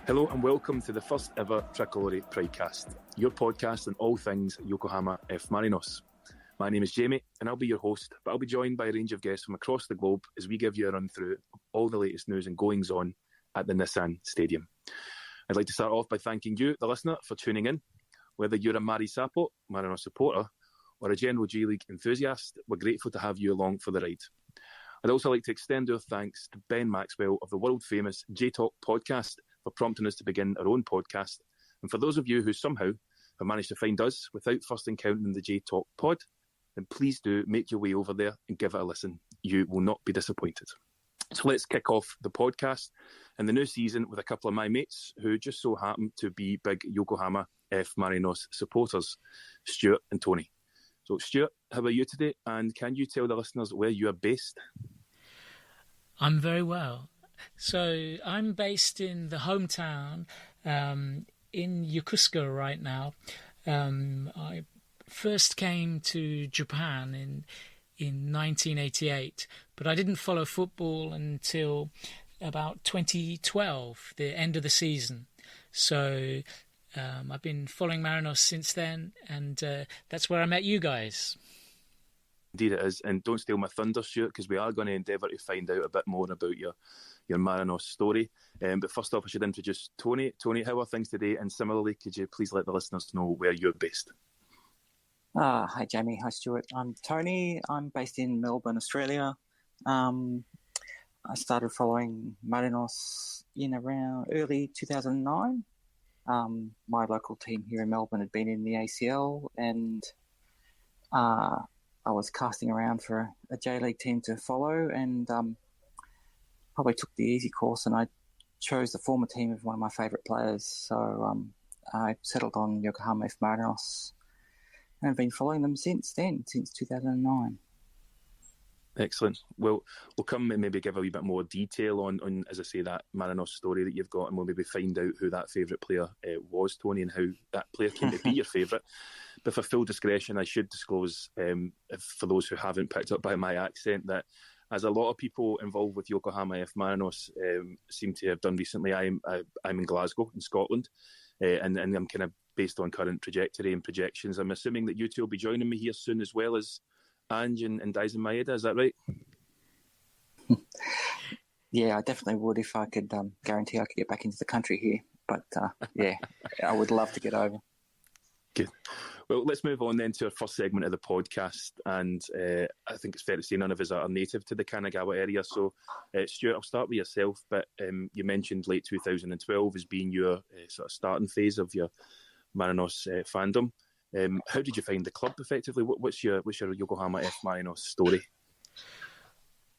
Hello and welcome to the first ever Tricolore Pridecast, your podcast on all things Yokohama F Marinos. My name is Jamie and I'll be your host, but I'll be joined by a range of guests from across the globe as we give you a run through of all the latest news and goings on at the Nissan Stadium. I'd like to start off by thanking you, the listener, for tuning in. Whether you're a Mari Sapo, Marinos supporter, or a general J League enthusiast, we're grateful to have you along for the ride. I'd also like to extend our thanks to Ben Maxwell of the world-famous J-Talk podcast for prompting us to begin our own podcast. And for those of you who somehow have managed to find us without first encountering the J-Talk pod, then please do make your way over there and give it a listen. You will not be disappointed. So let's kick off the podcast and the new season with a couple of my mates who just so happen to be big Yokohama F Marinos supporters, Stuart and Tony. So Stuart, how are you today? And can you tell the listeners where you are based? I'm very well. So I'm based in the hometown in Yokosuka right now. I first came to Japan in 1988, but I didn't follow football until about 2012, the end of the season. So I've been following Marinos since then, and that's where I met you guys. Indeed it is, and don't steal my thunder, Stuart, because we are going to endeavour to find out a bit more about your Marinos story. But first off, I should introduce Tony. Tony, how are things today? And similarly, could you please let the listeners know where you're based? Hi, Jamie. Hi, Stuart. I'm Tony. I'm based in Melbourne, Australia. I started following Marinos in around early 2009. My local team here in Melbourne had been in the ACL, and I was casting around for a J-League team to follow, and probably took the easy course, and I chose the former team of one of my favourite players. So I settled on Yokohama F Marinos, and I've been following them since 2009. Excellent. Well, we'll come and maybe give a wee bit more detail on, as I say, that Marinos story that you've got, and we'll maybe find out who that favourite player was, Tony, and how that player came to be your favourite. But for full discretion, I should disclose, for those who haven't picked up by my accent, that as a lot of people involved with Yokohama F Marinos seem to have done recently, I'm in Glasgow, in Scotland, and I'm kind of based on current trajectory and projections. I'm assuming that you two will be joining me here soon, as well as Ange and Daisen Maeda, is that right? Yeah, I definitely would if I could guarantee I could get back into the country here. But yeah, I would love to get over. Good. Well, let's move on then to our first segment of the podcast. And I think it's fair to say none of us are native to the Kanagawa area. So, Stuart, I'll start with yourself. But you mentioned late 2012 as being your sort of starting phase of your Marinos fandom. How did you find the club effectively? What's your Yokohama F Marinos story?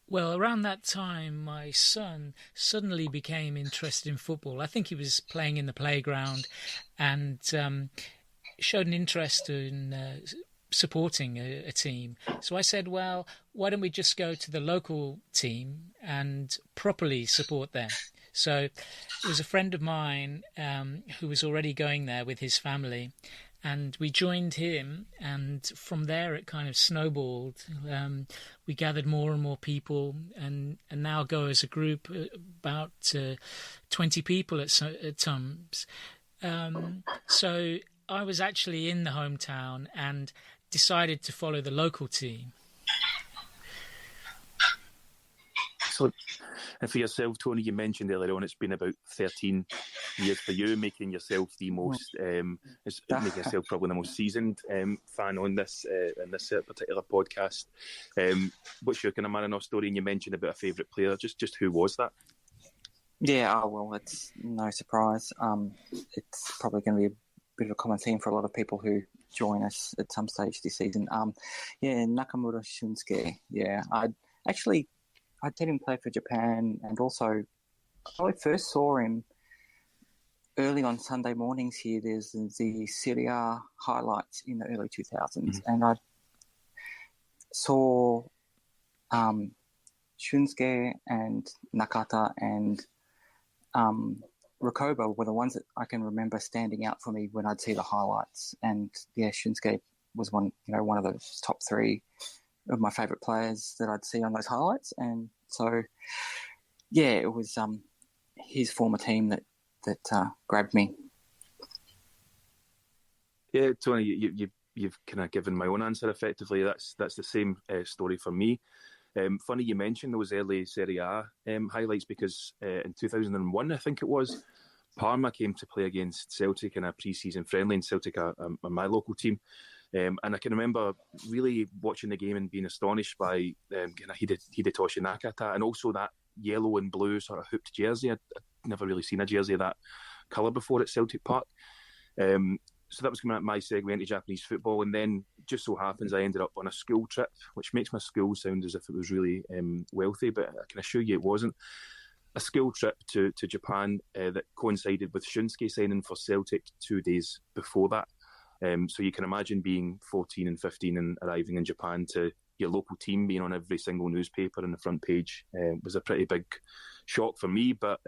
Well, around that time, my son suddenly became interested in football. I think he was playing in the playground and showed an interest in supporting a team. So I said, well, why don't we just go to the local team and properly support them? So it was a friend of mine who was already going there with his family, and we joined him, and from there it kind of snowballed. We gathered more and more people, and now go as a group, about 20 people at times. So I was actually in the hometown and decided to follow the local team. Excellent. And for yourself, Tony, you mentioned earlier on it's been about 13 years for you, making yourself the most, making yourself probably the most seasoned fan on this particular podcast. What's your kind of Marinos story? And you mentioned about a favourite player. Just who was that? Yeah, well, it's no surprise. It's probably going to be a bit of a common theme for a lot of people who join us at some stage this season. Nakamura Shinosuke. Yeah, I'd seen him play for Japan, and also I first saw him early on Sunday mornings here. There's the Serie A highlights in the early 2000s, and I saw Shunsuke and Nakata and Rakoba were the ones that I can remember standing out for me when I'd see the highlights. And yeah, Shunsuke was one of those top three of my favourite players that I'd see on those highlights. And so, yeah, it was his former team that that grabbed me. Yeah, Tony, you've kind of given my own answer effectively. That's the same story for me. Funny you mentioned those early Serie A highlights because in 2001, I think it was, Parma came to play against Celtic in a pre-season friendly, and Celtic are my local team. And I can remember really watching the game and being astonished by Hidetoshi Nakata, and also that yellow and blue sort of hooped jersey. I'd never really seen a jersey of that colour before at Celtic Park. So that was kind of my segue into Japanese football, and then just so happens I ended up on a school trip, which makes my school sound as if it was really wealthy, but I can assure you it wasn't. A school trip to Japan that coincided with Shunsuke signing for Celtic 2 days before that. So you can imagine being 14 and 15 and arriving in Japan to your local team being on every single newspaper on the front page was a pretty big shock for me, but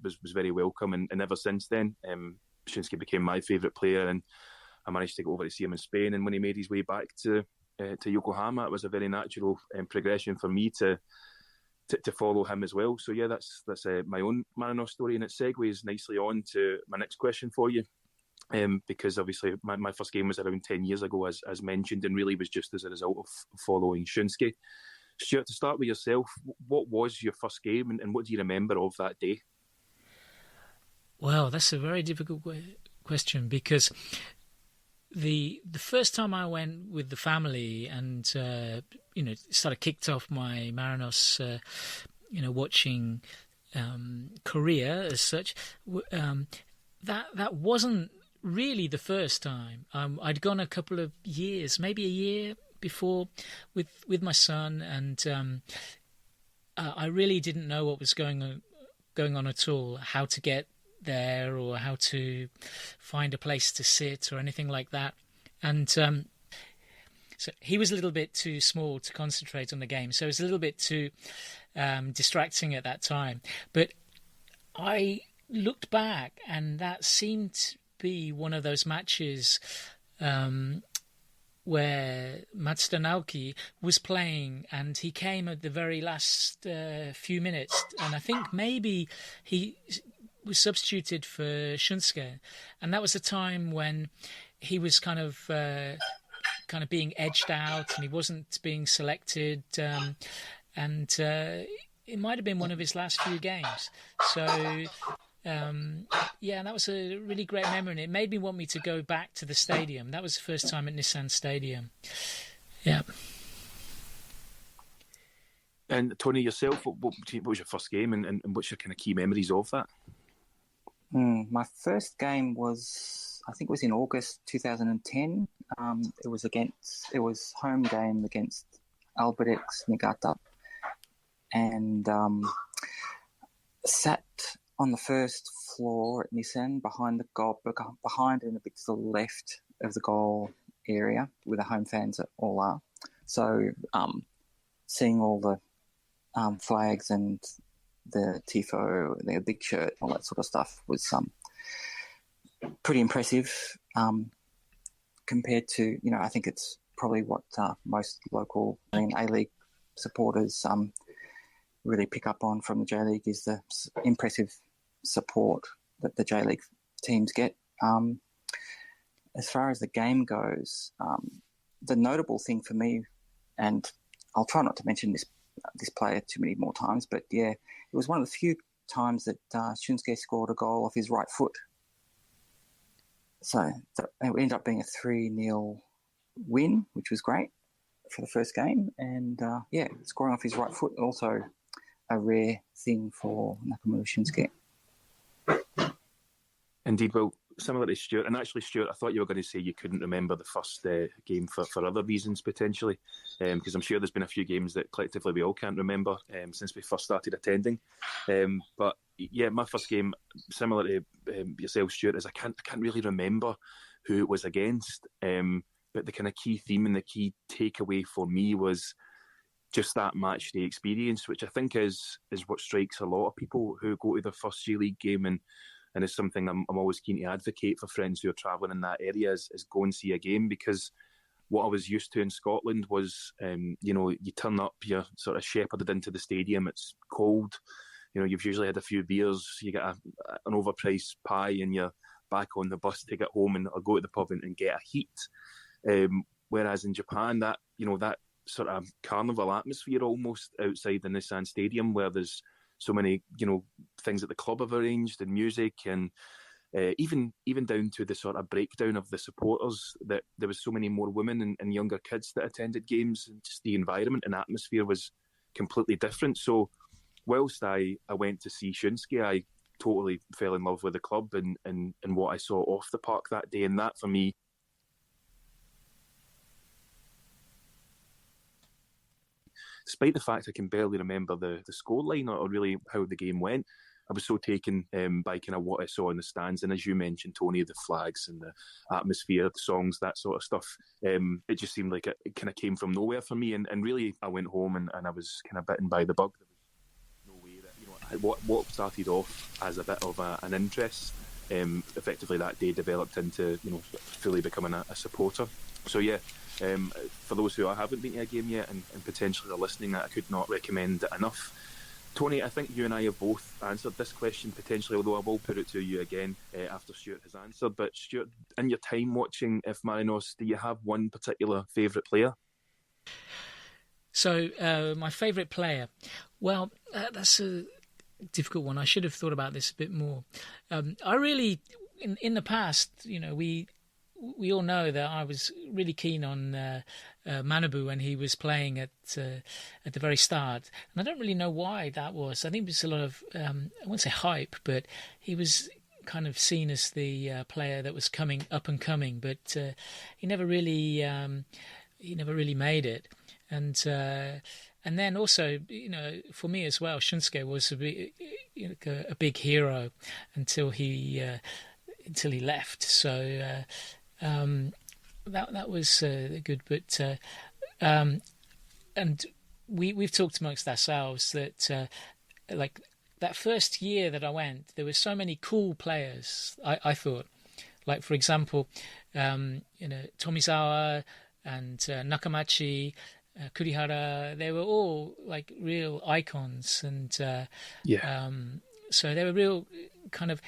was very welcome. And ever since then, Shunsuke became my favourite player, and I managed to go over to see him in Spain. And when he made his way back to Yokohama, it was a very natural progression for me to follow him as well. So yeah, that's my own Marinos story, and it segues nicely on to my next question for you. Because obviously my first game was around 10 years ago, as mentioned, and really was just as a result of following Shunsuke. Stuart, to start with yourself, what was your first game, and what do you remember of that day? Well, that's a very difficult question, because the first time I went with the family and sort of kicked off my Marinos watching career as such, that wasn't really the first time. I'd gone a couple of years, maybe a year before, with my son, and I really didn't know what was going on at all, how to get there or how to find a place to sit or anything like that. And so he was a little bit too small to concentrate on the game, so it was a little bit too distracting at that time. But I looked back, and that seemed to be one of those matches where Matsuda Naoki was playing, and he came at the very last few minutes, and I think maybe he was substituted for Shunsuke, and that was a time when he was kind of being edged out, and he wasn't being selected, and it might have been one of his last few games. So that was a really great memory, and it made me want me to go back to the stadium. That was the first time at Nissan Stadium. Yeah. And Tony, yourself, what was your first game, and what's your kind of key memories of that? My first game was, I think it was in August 2010. It was home game against Albirex Niigata, and sat on the first floor at Nissan behind the goal, behind and a bit to the left of the goal area where the home fans all are. So seeing all the flags and the tifo, the big shirt, all that sort of stuff was pretty impressive compared to, I think it's probably what most local A-League supporters really pick up on from the J-League is the impressive support that the J-League teams get. As far as the game goes, the notable thing for me, and I'll try not to mention this player too many more times, but yeah, it was one of the few times that Shunsuke scored a goal off his right foot. So it ended up being a 3-0 win, which was great for the first game. And scoring off his right foot, also a rare thing for Nakamura Shunsuke. Indeed, well, similar to Stuart, and actually, Stuart, I thought you were going to say you couldn't remember the first game for other reasons, potentially, because I'm sure there's been a few games that collectively we all can't remember since we first started attending. But yeah, my first game, similar to yourself, Stuart, is I can't really remember who it was against, but the kind of key theme and the key takeaway for me was just that match day experience, which I think is what strikes a lot of people who go to their first J-League game, and it's something I'm always keen to advocate for friends who are travelling in that area is go and see a game, because what I was used to in Scotland was, you turn up, you're sort of shepherded into the stadium, it's cold, you've usually had a few beers, you get an overpriced pie, and you're back on the bus to get home or go to the pub and get a heat. Whereas in Japan, that sort of carnival atmosphere almost outside the Nissan Stadium, where there's so many things that the club have arranged, and music, and even down to the sort of breakdown of the supporters, that there was so many more women and younger kids that attended games, and just the environment and atmosphere was completely different. So whilst I went to see Shunsuke, I totally fell in love with the club and what I saw off the park that day. And that, for me, despite the fact I can barely remember the scoreline or really how the game went, I was so taken by kind of what I saw in the stands. And as you mentioned, Tony, the flags and the atmosphere, the songs, that sort of stuff, it just seemed like it kind of came from nowhere for me. And really, I went home and I was kind of bitten by the bug. There was no way that, what started off as a bit of an interest, effectively that day developed into, fully becoming a supporter. So yeah, for those who haven't been to a game yet and potentially are listening, I could not recommend it enough. Tony, I think you and I have both answered this question potentially, although I will put it to you again after Stuart has answered. But Stuart, in your time watching F Marinos, do you have one particular favourite player? So, my favourite player? Well, that's a difficult one. I should have thought about this a bit more. I really, in the past, we all know that I was really keen on Manabu when he was playing at the very start, and I don't really know why that was. I think it was a lot of I won't say hype, but he was kind of seen as the player that was coming up and coming, but he never really made it. And then also, for me as well, Shunsuke was a big hero until he left. So. That was good, but and we've talked amongst ourselves that like that first year that I went, there were so many cool players. I thought, like for example, Tomizawa and Nakamachi, Kurihara. They were all like real icons, and so they were real kind of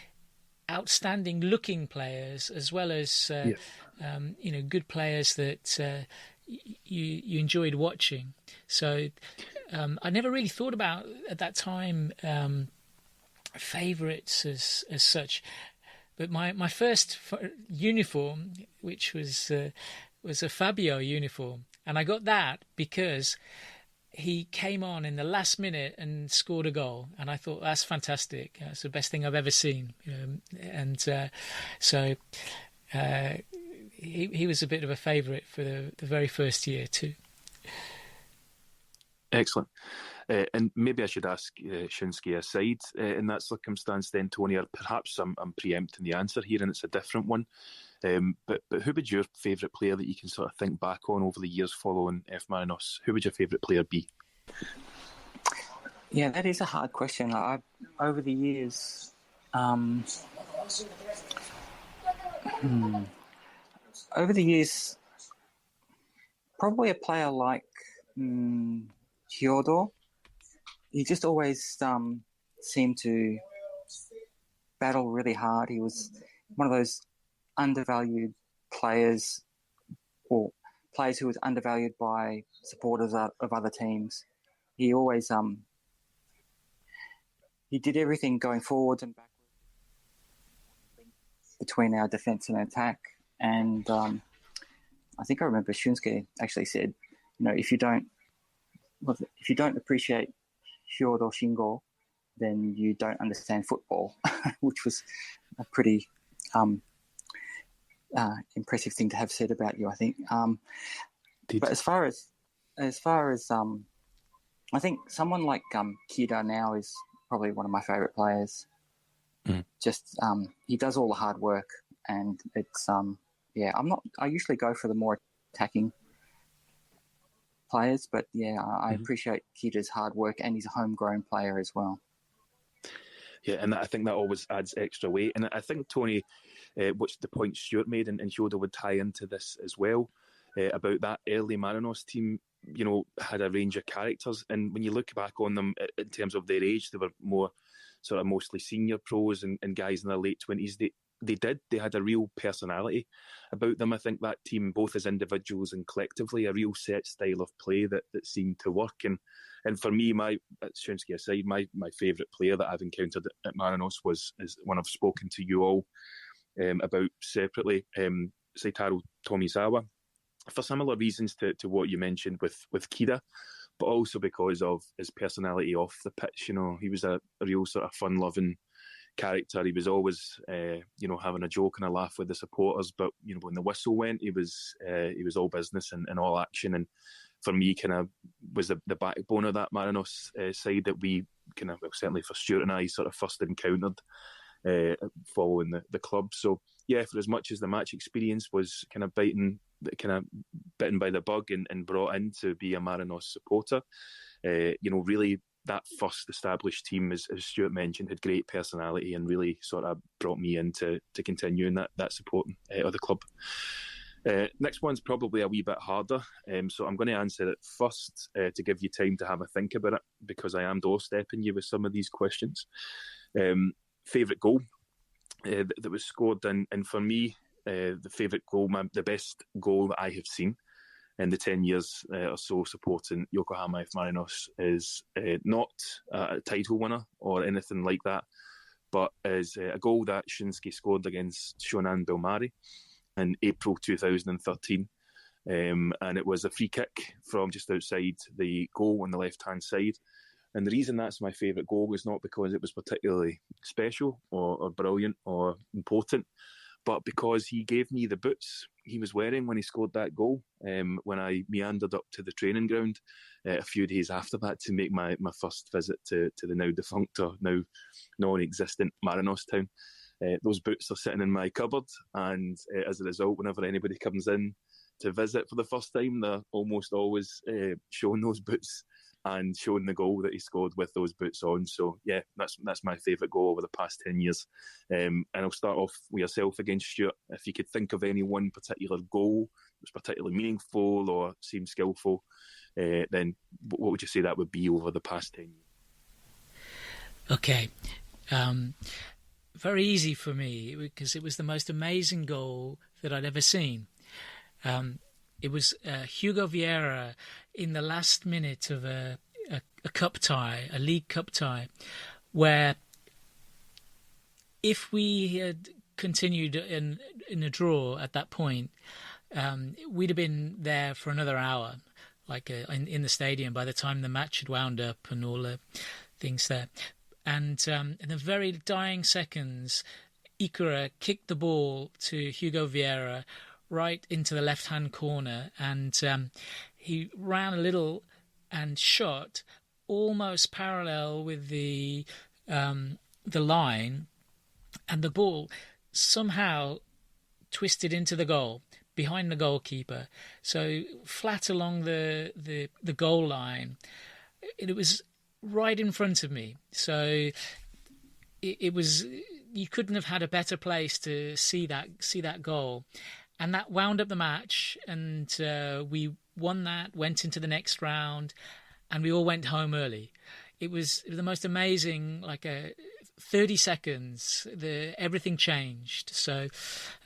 outstanding looking players, as well as good players that you enjoyed watching. So I never really thought about at that time favourites as such, but my first uniform, which was a Fabio uniform, and I got that because he came on in the last minute and scored a goal, and I thought, that's fantastic. That's the best thing I've ever seen. And so he was a bit of a favourite for the very first year too. Excellent. And maybe I should ask Shunsuke aside in that circumstance then, Tony, or perhaps I'm preempting the answer here and it's a different one. But who would your favourite player that you can sort of think back on over the years following F Marinos? Who would your favourite player be? Yeah, that is a hard question. Over the years, probably a player like Hyodo. He just always seemed to battle really hard. He was one of those undervalued players, or players who was undervalued by supporters of other teams. He always he did everything going forwards and backwards between our defence and attack. And I think I remember Shunsuke actually said, if you don't appreciate Hyodo Shingo, then you don't understand football, which was a pretty impressive thing to have said about you, I think. But as far as I think someone like Kida now is probably one of my favourite players. Just he does all the hard work, and it's I usually go for the more attacking players, but I appreciate Kida's hard work, and he's a homegrown player as well. Yeah, and I think that always adds extra weight. And I think, Tony, which the point Stuart made, and Hyodo would tie into this as well, about that early Marinos team, had a range of characters. And when you look back on them in terms of their age, they were more sort of mostly senior pros and guys in their late 20s. They had a real personality about them. I think that team, both as individuals and collectively, a real set style of play that seemed to work. And for me, Shinosuke aside, my favourite player that I've encountered at Marinos is one I've spoken to you all about separately, Saitaro Tomizawa, for similar reasons to what you mentioned with Kida, but also because of his personality off the pitch. He was a real sort of fun-loving character. He was always, having a joke and a laugh with the supporters. But when the whistle went, he was all business and all action. And for me, kind of was the backbone of that Marinos side that we kind of, certainly for Stuart and I, sort of first encountered following the club. So yeah, for as much as the match experience was kind of bitten by the bug and brought in to be a Marinos supporter, really that first established team, as Stuart mentioned, had great personality and really sort of brought me in to continuing that supporting of the club. Next one's probably a wee bit harder, so I'm going to answer it first to give you time to have a think about it, because I am doorstepping you with some of these questions. Favourite goal that was scored, and for me, the favourite goal, the best goal that I have seen in the 10 years or so supporting Yokohama F Marinos is not a title winner or anything like that, but is a goal that Shinosuke scored against Shonan Bellmare in April 2013. And it was a free kick from just outside the goal on the left-hand side. And the reason that's my favourite goal was not because it was particularly special or brilliant or important, but because he gave me the boots he was wearing when he scored that goal, when I meandered up to the training ground a few days after that to make my first visit to the now defunct or now non-existent Marinos town. Those boots are sitting in my cupboard, and as a result, whenever anybody comes in to visit for the first time, they're almost always showing those boots and showing the goal that he scored with those boots on. So yeah, that's my favourite goal over the past 10 years. And I'll start off with yourself again, Stuart. If you could think of any one particular goal that was particularly meaningful or seemed skillful, then what would you say that would be over the past 10 years? Okay. Very easy for me, because it was the most amazing goal that I'd ever seen. It was Hugo Vieira in the last minute of a cup tie, a league cup tie, where if we had continued in a draw at that point, we'd have been there for another hour, in the stadium by the time the match had wound up and all the things there. And in the very dying seconds, Ikura kicked the ball to Hugo Vieira right into the left-hand corner, and he ran a little and shot almost parallel with the line, and the ball somehow twisted into the goal behind the goalkeeper, so flat along the goal line. It was right in front of me, so it was, you couldn't have had a better place to see that goal. And that wound up the match, and we won that, went into the next round, and we all went home early. It was the most amazing, 30 seconds, everything changed. So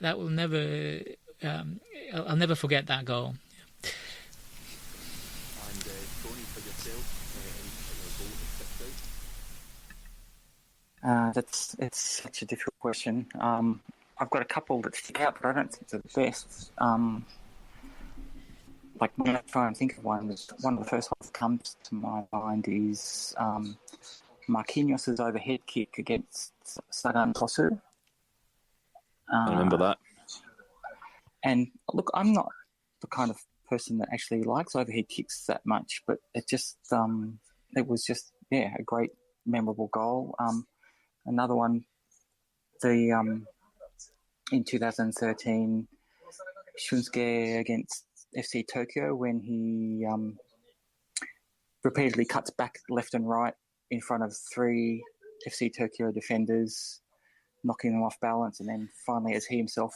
that will never, I'll never forget that goal. And Tony, for yourself, It's such a difficult question. I've got a couple that stick out, but I don't think they're the best. When I try and think of one of the first ones that comes to my mind is Marquinhos' overhead kick against Sagan Tosu. I remember that. And look, I'm not the kind of person that actually likes overhead kicks that much, but it just it was just a great memorable goal. Another one, in 2013, Shinosuke against FC Tokyo, when he repeatedly cuts back left and right in front of 3 FC Tokyo defenders, knocking them off balance, and then finally, as he himself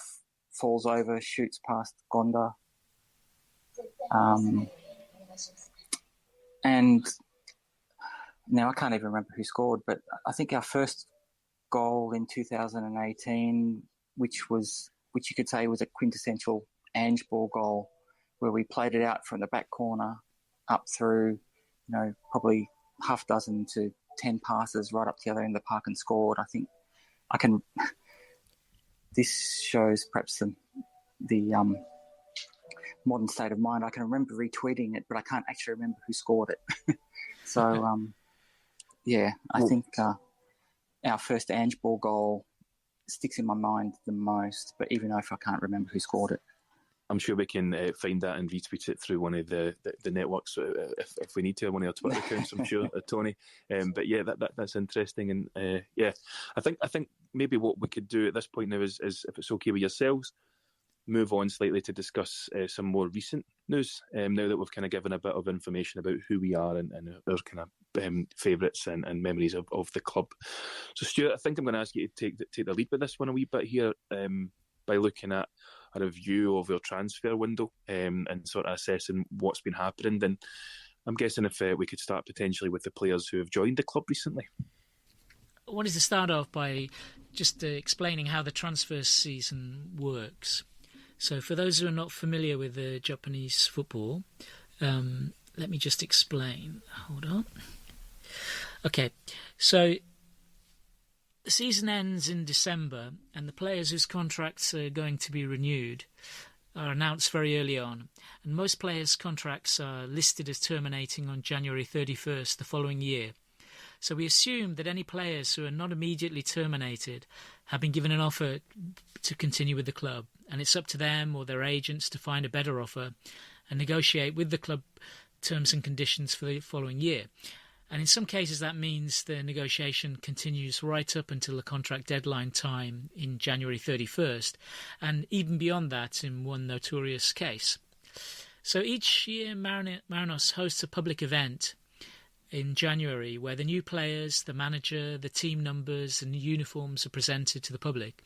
falls over, shoots past Gonda. And now I can't even remember who scored, but I think our first goal in 2018, which you could say was a quintessential Ange ball goal, where we played it out from the back corner up through, probably half dozen to 10 passes right up to the other end of the park and scored. I think I can. This shows perhaps the modern state of mind. I can remember retweeting it, but I can't actually remember who scored it. So, I think our first Ange ball goal sticks in my mind the most, but even if I can't remember who scored it. I'm sure we can find that and retweet it through one of the networks if we need to, one of our Twitter accounts, I'm sure, Tony. But yeah, that's interesting. And I think maybe what we could do at this point now is if it's okay with yourselves, move on slightly to discuss some more recent news, now that we've kind of given a bit of information about who we are and our kind of favourites and memories of the club. So Stuart, I think I'm going to ask you to take the lead with this one a wee bit here, by looking at a review of our transfer window, and sort of assessing what's been happening. Then I'm guessing if we could start potentially with the players who have joined the club recently. I wanted to start off by just explaining how the transfer season works. So for those who are not familiar with the Japanese football, let me just explain. Hold on. Okay, so the season ends in December, and the players whose contracts are going to be renewed are announced very early on. And most players' contracts are listed as terminating on January 31st the following year. So we assume that any players who are not immediately terminated have been given an offer to continue with the club, and it's up to them or their agents to find a better offer and negotiate with the club terms and conditions for the following year. And in some cases that means the negotiation continues right up until the contract deadline time in January 31st, and even beyond that in one notorious case. So each year Marinos hosts a public event in January where the new players, the manager, the team numbers and uniforms are presented to the public.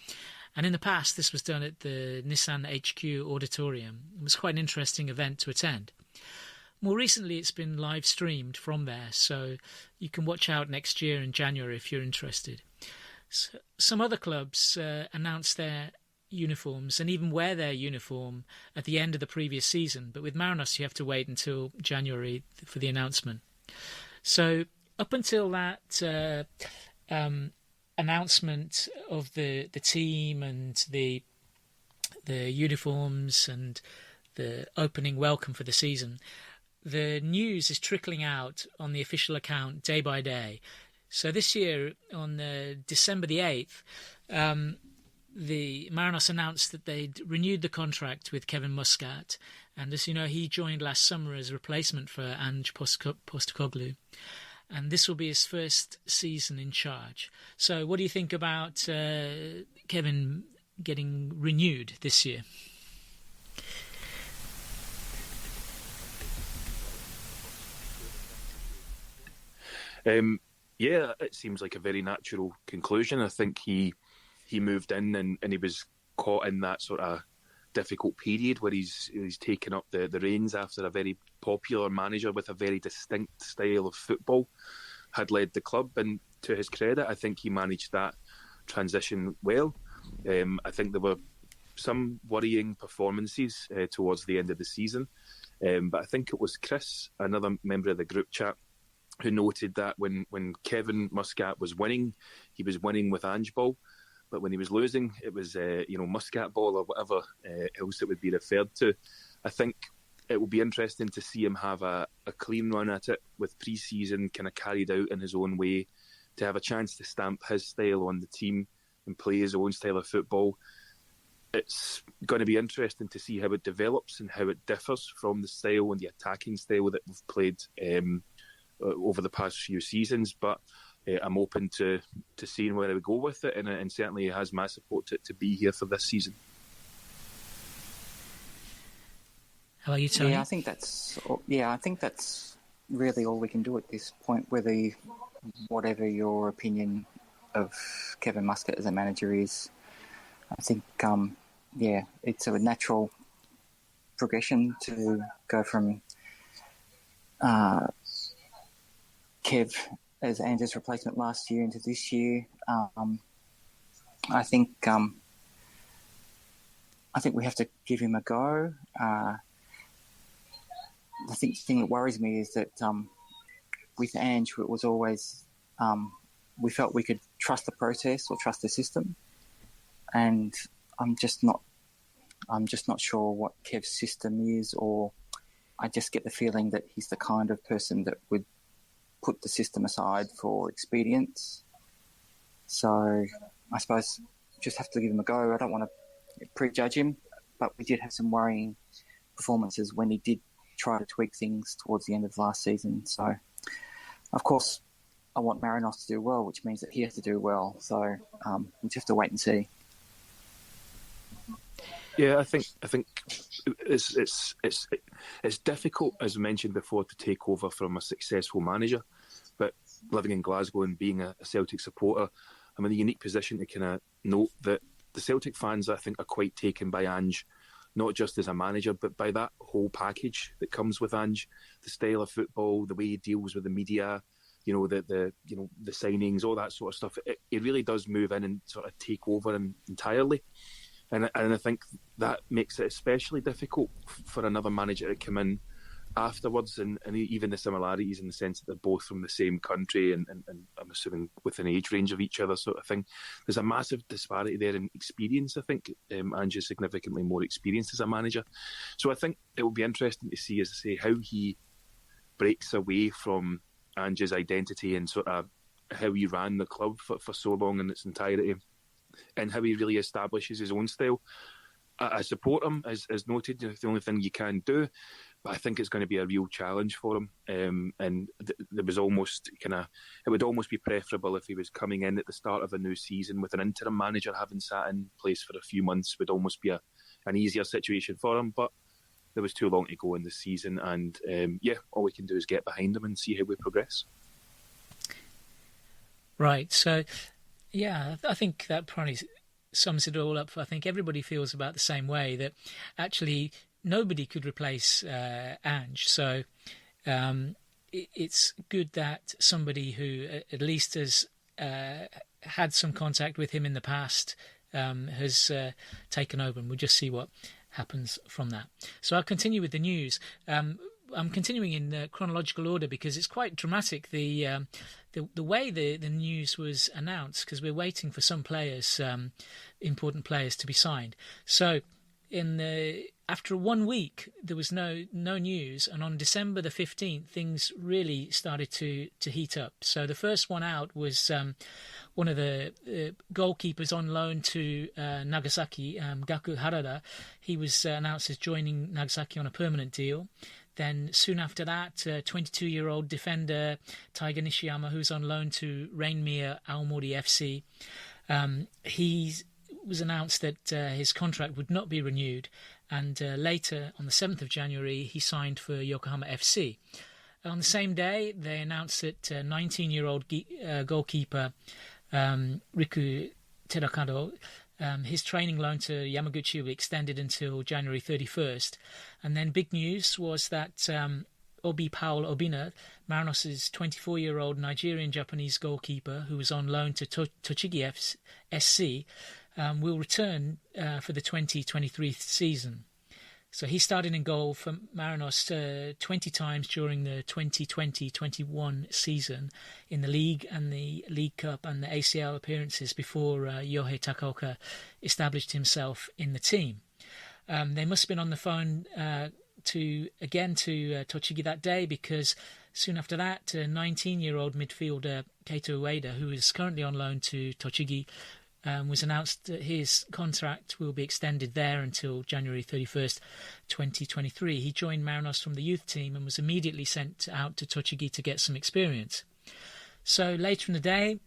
And in the past this was done at the Nissan HQ auditorium. It was quite an interesting event to attend. More recently, it's been live streamed from there, so you can watch out next year in January if you're interested. So, some other clubs announce their uniforms and even wear their uniform at the end of the previous season, but with Marinos you have to wait until January for the announcement. So up until that announcement of the team and the uniforms and the opening welcome for the season, the news is trickling out on the official account day by day. So this year, on December the 8th, the Marinos announced that they'd renewed the contract with Kevin Muscat. And as you know, he joined last summer as a replacement for Ange Postecoglou. And this will be his first season in charge. So what do you think about Kevin getting renewed this year? Yeah, it seems like a very natural conclusion. I think he moved in and he was caught in that sort of difficult period where he's taken up the reins after a very popular manager with a very distinct style of football had led the club. And to his credit, I think he managed that transition well. I think there were some worrying performances towards the end of the season, but I think it was Chris, another member of the group chat, who noted that when Kevin Muscat was winning, he was winning with Ange ball, but when he was losing, it was Muscat ball or whatever else it would be referred to. I think it will be interesting to see him have a clean run at it with pre-season kind of carried out in his own way, to have a chance to stamp his style on the team and play his own style of football. It's going to be interesting to see how it develops and how it differs from the style and the attacking style that we've played over the past few seasons, but I'm open to seeing where we go with it, and certainly it has my support to be here for this season. How are you, Tony? I think that's really all we can do at this point. Whatever your opinion of Kevin Muscat as a manager is, I think it's a natural progression to go from Kev as Ange's replacement last year into this year. I think we have to give him a go. The thing that worries me is that with Ange, it was always we felt we could trust the process or trust the system, and I'm just not sure what Kev's system is, or I just get the feeling that he's the kind of person that would put the system aside for expedience. So I suppose just have to give him a go. I don't want to prejudge him, but we did have some worrying performances when he did try to tweak things towards the end of last season. So, of course, I want Marinos to do well, which means that he has to do well. So we'll just have to wait and see. Yeah, I think it's difficult, as mentioned before, to take over from a successful manager. But living in Glasgow and being a Celtic supporter, I'm in a unique position to kind of note that the Celtic fans, I think, are quite taken by Ange, not just as a manager, but by that whole package that comes with Ange, the style of football, the way he deals with the media, the signings, all that sort of stuff. It really does move in and sort of take over entirely. And I think that makes it especially difficult for another manager to come in afterwards, and even the similarities in the sense that they're both from the same country and I'm assuming within age range of each other sort of thing. There's a massive disparity there in experience. I think Ange is significantly more experienced as a manager. So I think it will be interesting to see, as I say, how he breaks away from Ange's identity and sort of how he ran the club for so long in its entirety, and how he really establishes his own style. I support him, as noted. The only thing you can do, but I think it's going to be a real challenge for him. And there was almost it would almost be preferable if he was coming in at the start of a new season with an interim manager having sat in place for a few months. Would almost be an easier situation for him. But there was too long to go in the season, and all we can do is get behind him and see how we progress. Right. So, yeah, I think that probably sums it all up. I think everybody feels about the same way, that actually nobody could replace Ange. So it's good that somebody who at least has had some contact with him in the past has taken over, and we'll just see what happens from that. So I'll continue with the news. I'm continuing in chronological order because it's quite dramatic, the way the news was announced, because we're waiting for some players, important players, to be signed. So after 1 week, there was no news, and on December the 15th, things really started to heat up. So the first one out was one of the goalkeepers on loan to Nagasaki, Gaku Harada. He was announced as joining Nagasaki on a permanent deal. Then soon after that, 22-year-old defender Taiga Nishiyama, who's on loan to Rainmere Aomori FC, he was announced that his contract would not be renewed, and later, on the 7th of January, he signed for Yokohama FC. On the same day, they announced that 19-year-old goalkeeper Riku Terakado, his training loan to Yamaguchi will be extended until January 31st. And then big news was that Obi Paul Obina, Marinos' 24-year-old Nigerian-Japanese goalkeeper who was on loan to Tochigi SC, will return for the 2023 season. So he started in goal for Marinos 20 times during the 2020-21 season in the League and the League Cup and the ACL appearances before Yohei Takaoka established himself in the team. They must have been on the phone to Tochigi that day, because soon after that, 19-year-old midfielder Keito Ueda, who is currently on loan to Tochigi, was announced that his contract will be extended there until January 31st, 2023. He joined Marinos from the youth team and was immediately sent out to Tochigi to get some experience. So later in the day,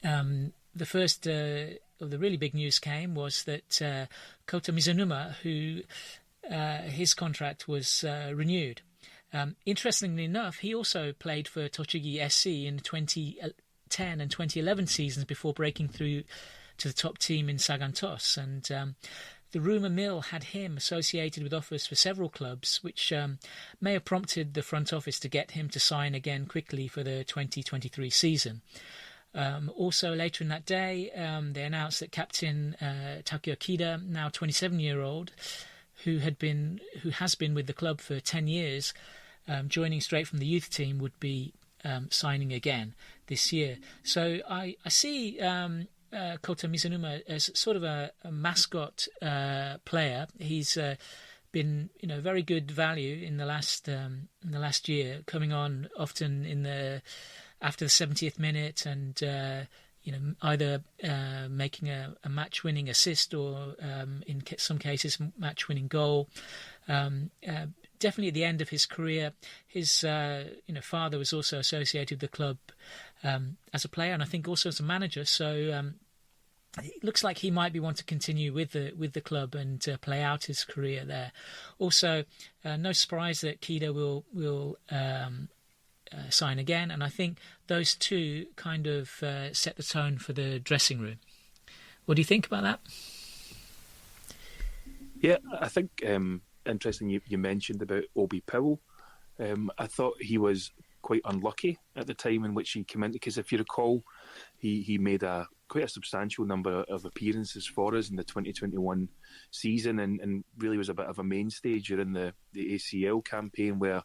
the first of the really big news came was that Kota Mizunuma, who his contract was renewed. Interestingly enough, he also played for Tochigi SC in 2010 and 2011 seasons before breaking through to the top team in Sagantos. And the rumour mill had him associated with offers for several clubs, which may have prompted the front office to get him to sign again quickly for the 2023 season. Also, later in that day, they announced that captain Takuya Kida, now 27-year-old, who has been with the club for 10 years, joining straight from the youth team, would be signing again this year. So I see Kota Mizunuma as sort of a mascot player. He's been, very good value in the last year, coming on often after the 70th minute, and either making a match-winning assist or in some cases match-winning goal. Definitely at the end of his career, his father was also associated with the club as a player, and I think also as a manager. So it looks like he might be wanting to continue with the club and play out his career there. Also, no surprise that Kida will sign again, and I think those two kind of set the tone for the dressing room. What do you think about that? Yeah, I think interesting you mentioned about Obi Powell. I thought he was quite unlucky at the time in which he came in, because if you recall, he made quite a substantial number of appearances for us in the 2021 season, and really was a bit of a mainstay during the ACL campaign, where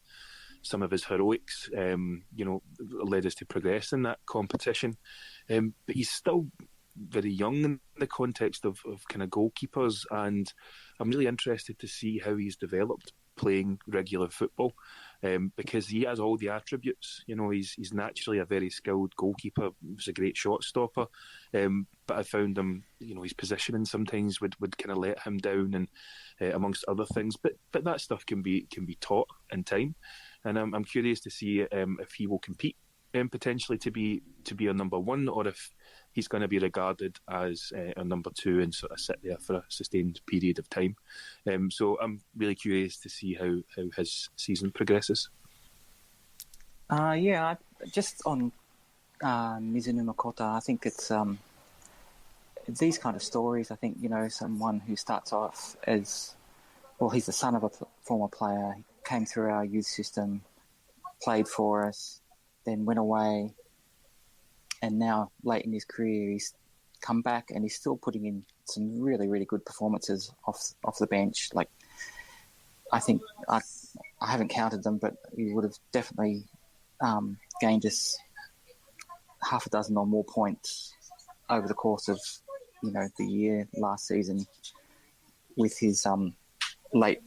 some of his heroics, led us to progress in that competition. But he's still very young in the context of kind of goalkeepers, and I'm really interested to see how he's developed playing regular football, because he has all the attributes. He's naturally a very skilled goalkeeper. He's a great shot stopper, but I found him, his positioning sometimes would kind of let him down, and amongst other things. But that stuff can be taught in time. And I'm curious to see if he will compete potentially to be a number one, or if he's going to be regarded as a number two and sort of sit there for a sustained period of time. So I'm really curious to see how his season progresses. Just on Mizunuma Kota, I think it's these kind of stories. I think, someone who starts off as, well, he's the son of a former player. He came through our youth system, played for us, then went away, and now late in his career he's come back and he's still putting in some really, really good performances off the bench. Like, I think I haven't counted them, but he would have definitely gained us half a dozen or more points over the course of the year last season, with his late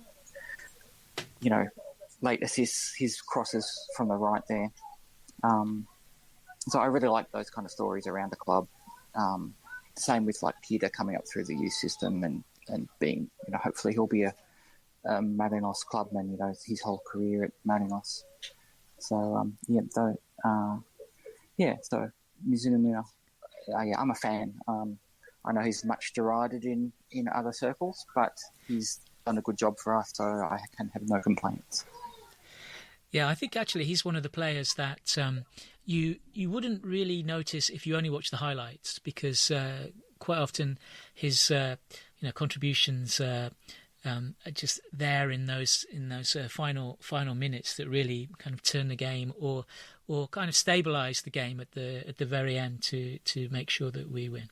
assists, his crosses from the right there. So I really like those kind of stories around the club. Same with like Kida coming up through the youth system and being, hopefully he'll be a Marinos clubman, his whole career at Marinos. So, so Mizunuma, I'm a fan. I know he's much derided in other circles, but he's done a good job for us, so I can have no complaints. Yeah, I think actually he's one of the players that you wouldn't really notice if you only watch the highlights, because quite often his contributions are just there in those final minutes that really kind of turn the game or kind of stabilise the game at the very end to make sure that we win.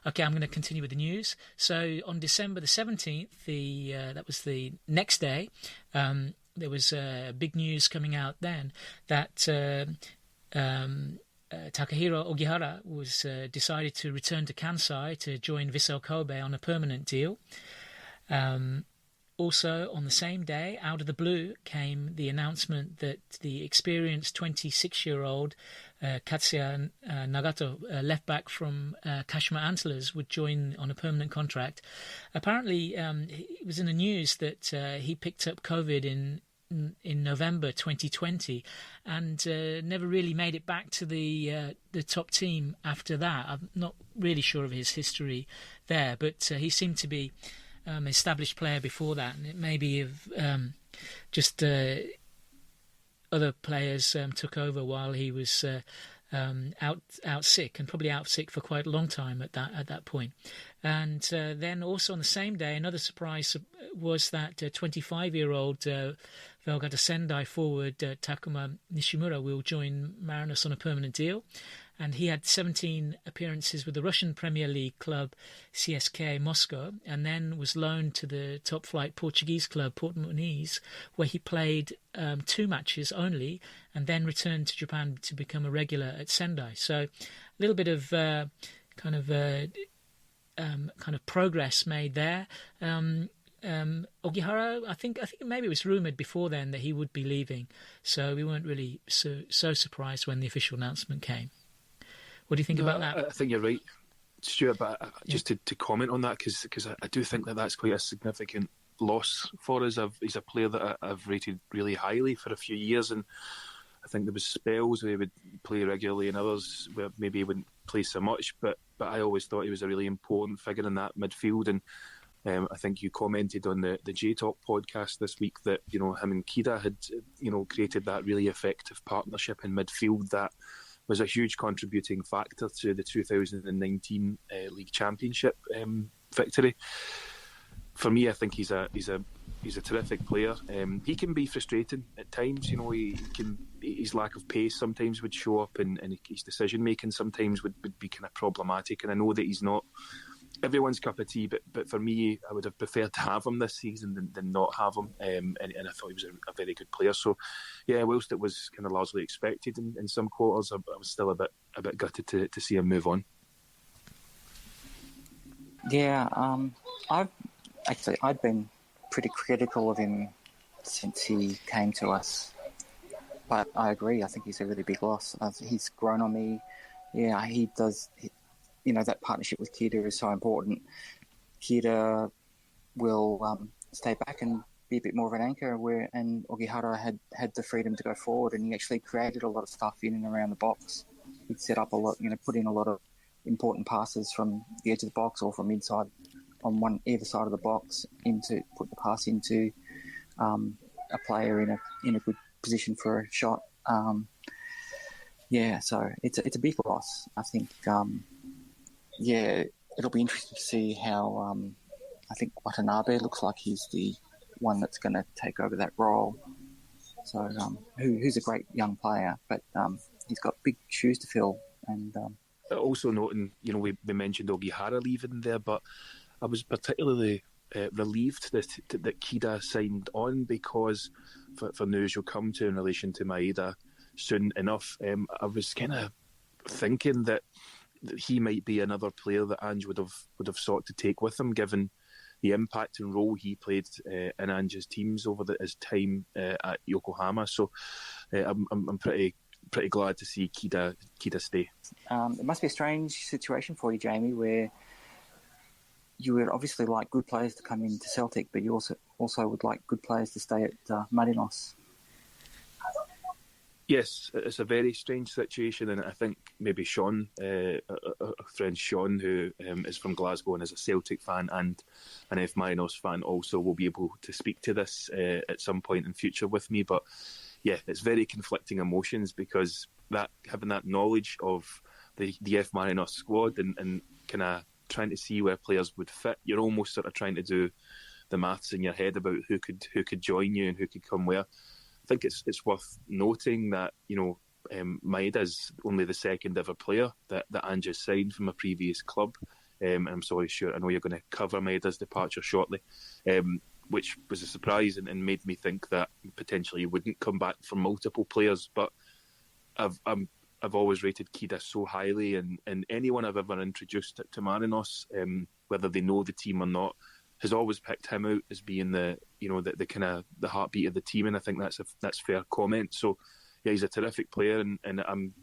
Okay, I'm going to continue with the news. So on December the 17th, that was the next day, there was big news coming out then that Takahiro Ogihara was decided to return to Kansai to join Vissel Kobe on a permanent deal. Also, on the same day, out of the blue, came the announcement that the experienced 26-year-old Katsuya Nagato, left back from Kashima Antlers, would join on a permanent contract. Apparently, it was in the news that he picked up COVID in November 2020 and never really made it back to the top team after that. I'm not really sure of his history there, but he seemed to be established player before that, and it may be just other players took over while he was out sick, and probably out sick for quite a long time at that point. And then also on the same day, another surprise was that 25-year-old Velgata Sendai forward Takuma Nishimura will join Marinos on a permanent deal. And he had 17 appearances with the Russian Premier League club CSKA Moscow, and then was loaned to the top-flight Portuguese club Portimonense, where he played 2 matches only, and then returned to Japan to become a regular at Sendai. So a little bit of kind of progress made there. Ogihara, I think maybe it was rumoured before then that he would be leaving, so we weren't really so surprised when the official announcement came. What do you think about that? I think you're right, Stuart, but just to comment on that, because I do think that's quite a significant loss for us. He's a player that I've rated really highly for a few years, and I think there was spells where he would play regularly and others where maybe he wouldn't play so much, but I always thought he was a really important figure in that midfield. And I think you commented on the J-Talk podcast this week that, him and Kida had, created that really effective partnership in midfield that was a huge contributing factor to the 2019 League Championship victory. For me, I think he's a terrific player. He can be frustrating at times. His lack of pace sometimes would show up, and his decision making sometimes would be kind of problematic. And I know that he's not everyone's cup of tea, but for me, I would have preferred to have him this season than not have him. And I thought he was a very good player. So, yeah, whilst it was kind of largely expected in some quarters, I was still a bit gutted to see him move on. Yeah, I'd been pretty critical of him since he came to us, but I agree. I think he's a really big loss. He's grown on me. Yeah, he does. That partnership with Kida is so important. Kida will stay back and be a bit more of an anchor, and Ogihara had the freedom to go forward, and he actually created a lot of stuff in and around the box. He'd set up a lot, put in a lot of important passes from the edge of the box or from inside on either side of the box put the pass into a player in a good position for a shot. So it's a big loss. I think. It'll be interesting to see how I think Watanabe looks like he's the one that's going to take over that role. So who's a great young player, but he's got big shoes to fill. And also noting, we mentioned Ogihara leaving there, but I was particularly relieved that Kida signed on, because for news you'll come to in relation to Maeda soon enough, I was kind of thinking that he might be another player that Ange would have sought to take with him, given the impact and role he played in Ange's teams over his time at Yokohama. So I'm pretty glad to see Kida stay. It must be a strange situation for you, Jamie, where you would obviously like good players to come into Celtic, but you also would like good players to stay at Marinos. Yes, it's a very strange situation, and I think maybe Sean, a friend Sean, who is from Glasgow and is a Celtic fan and an F Marinos fan, also will be able to speak to this at some point in future with me. But yeah, it's very conflicting emotions, because having that knowledge of the F Marinos squad and kind of trying to see where players would fit, you're almost sort of trying to do the maths in your head about who could join you and who could come where. I think it's worth noting that Maeda's only the second ever player that Ange signed from a previous club. I'm sorry, Stuart, I know you're going to cover Maeda's departure shortly, which was a surprise and made me think that potentially he wouldn't come back for multiple players. But I've always rated Kida so highly, and anyone I've ever introduced to Marinos, whether they know the team or not, has always picked him out as being the kind of the heartbeat of the team, and I think that's fair comment. So yeah, he's a terrific player, and I'm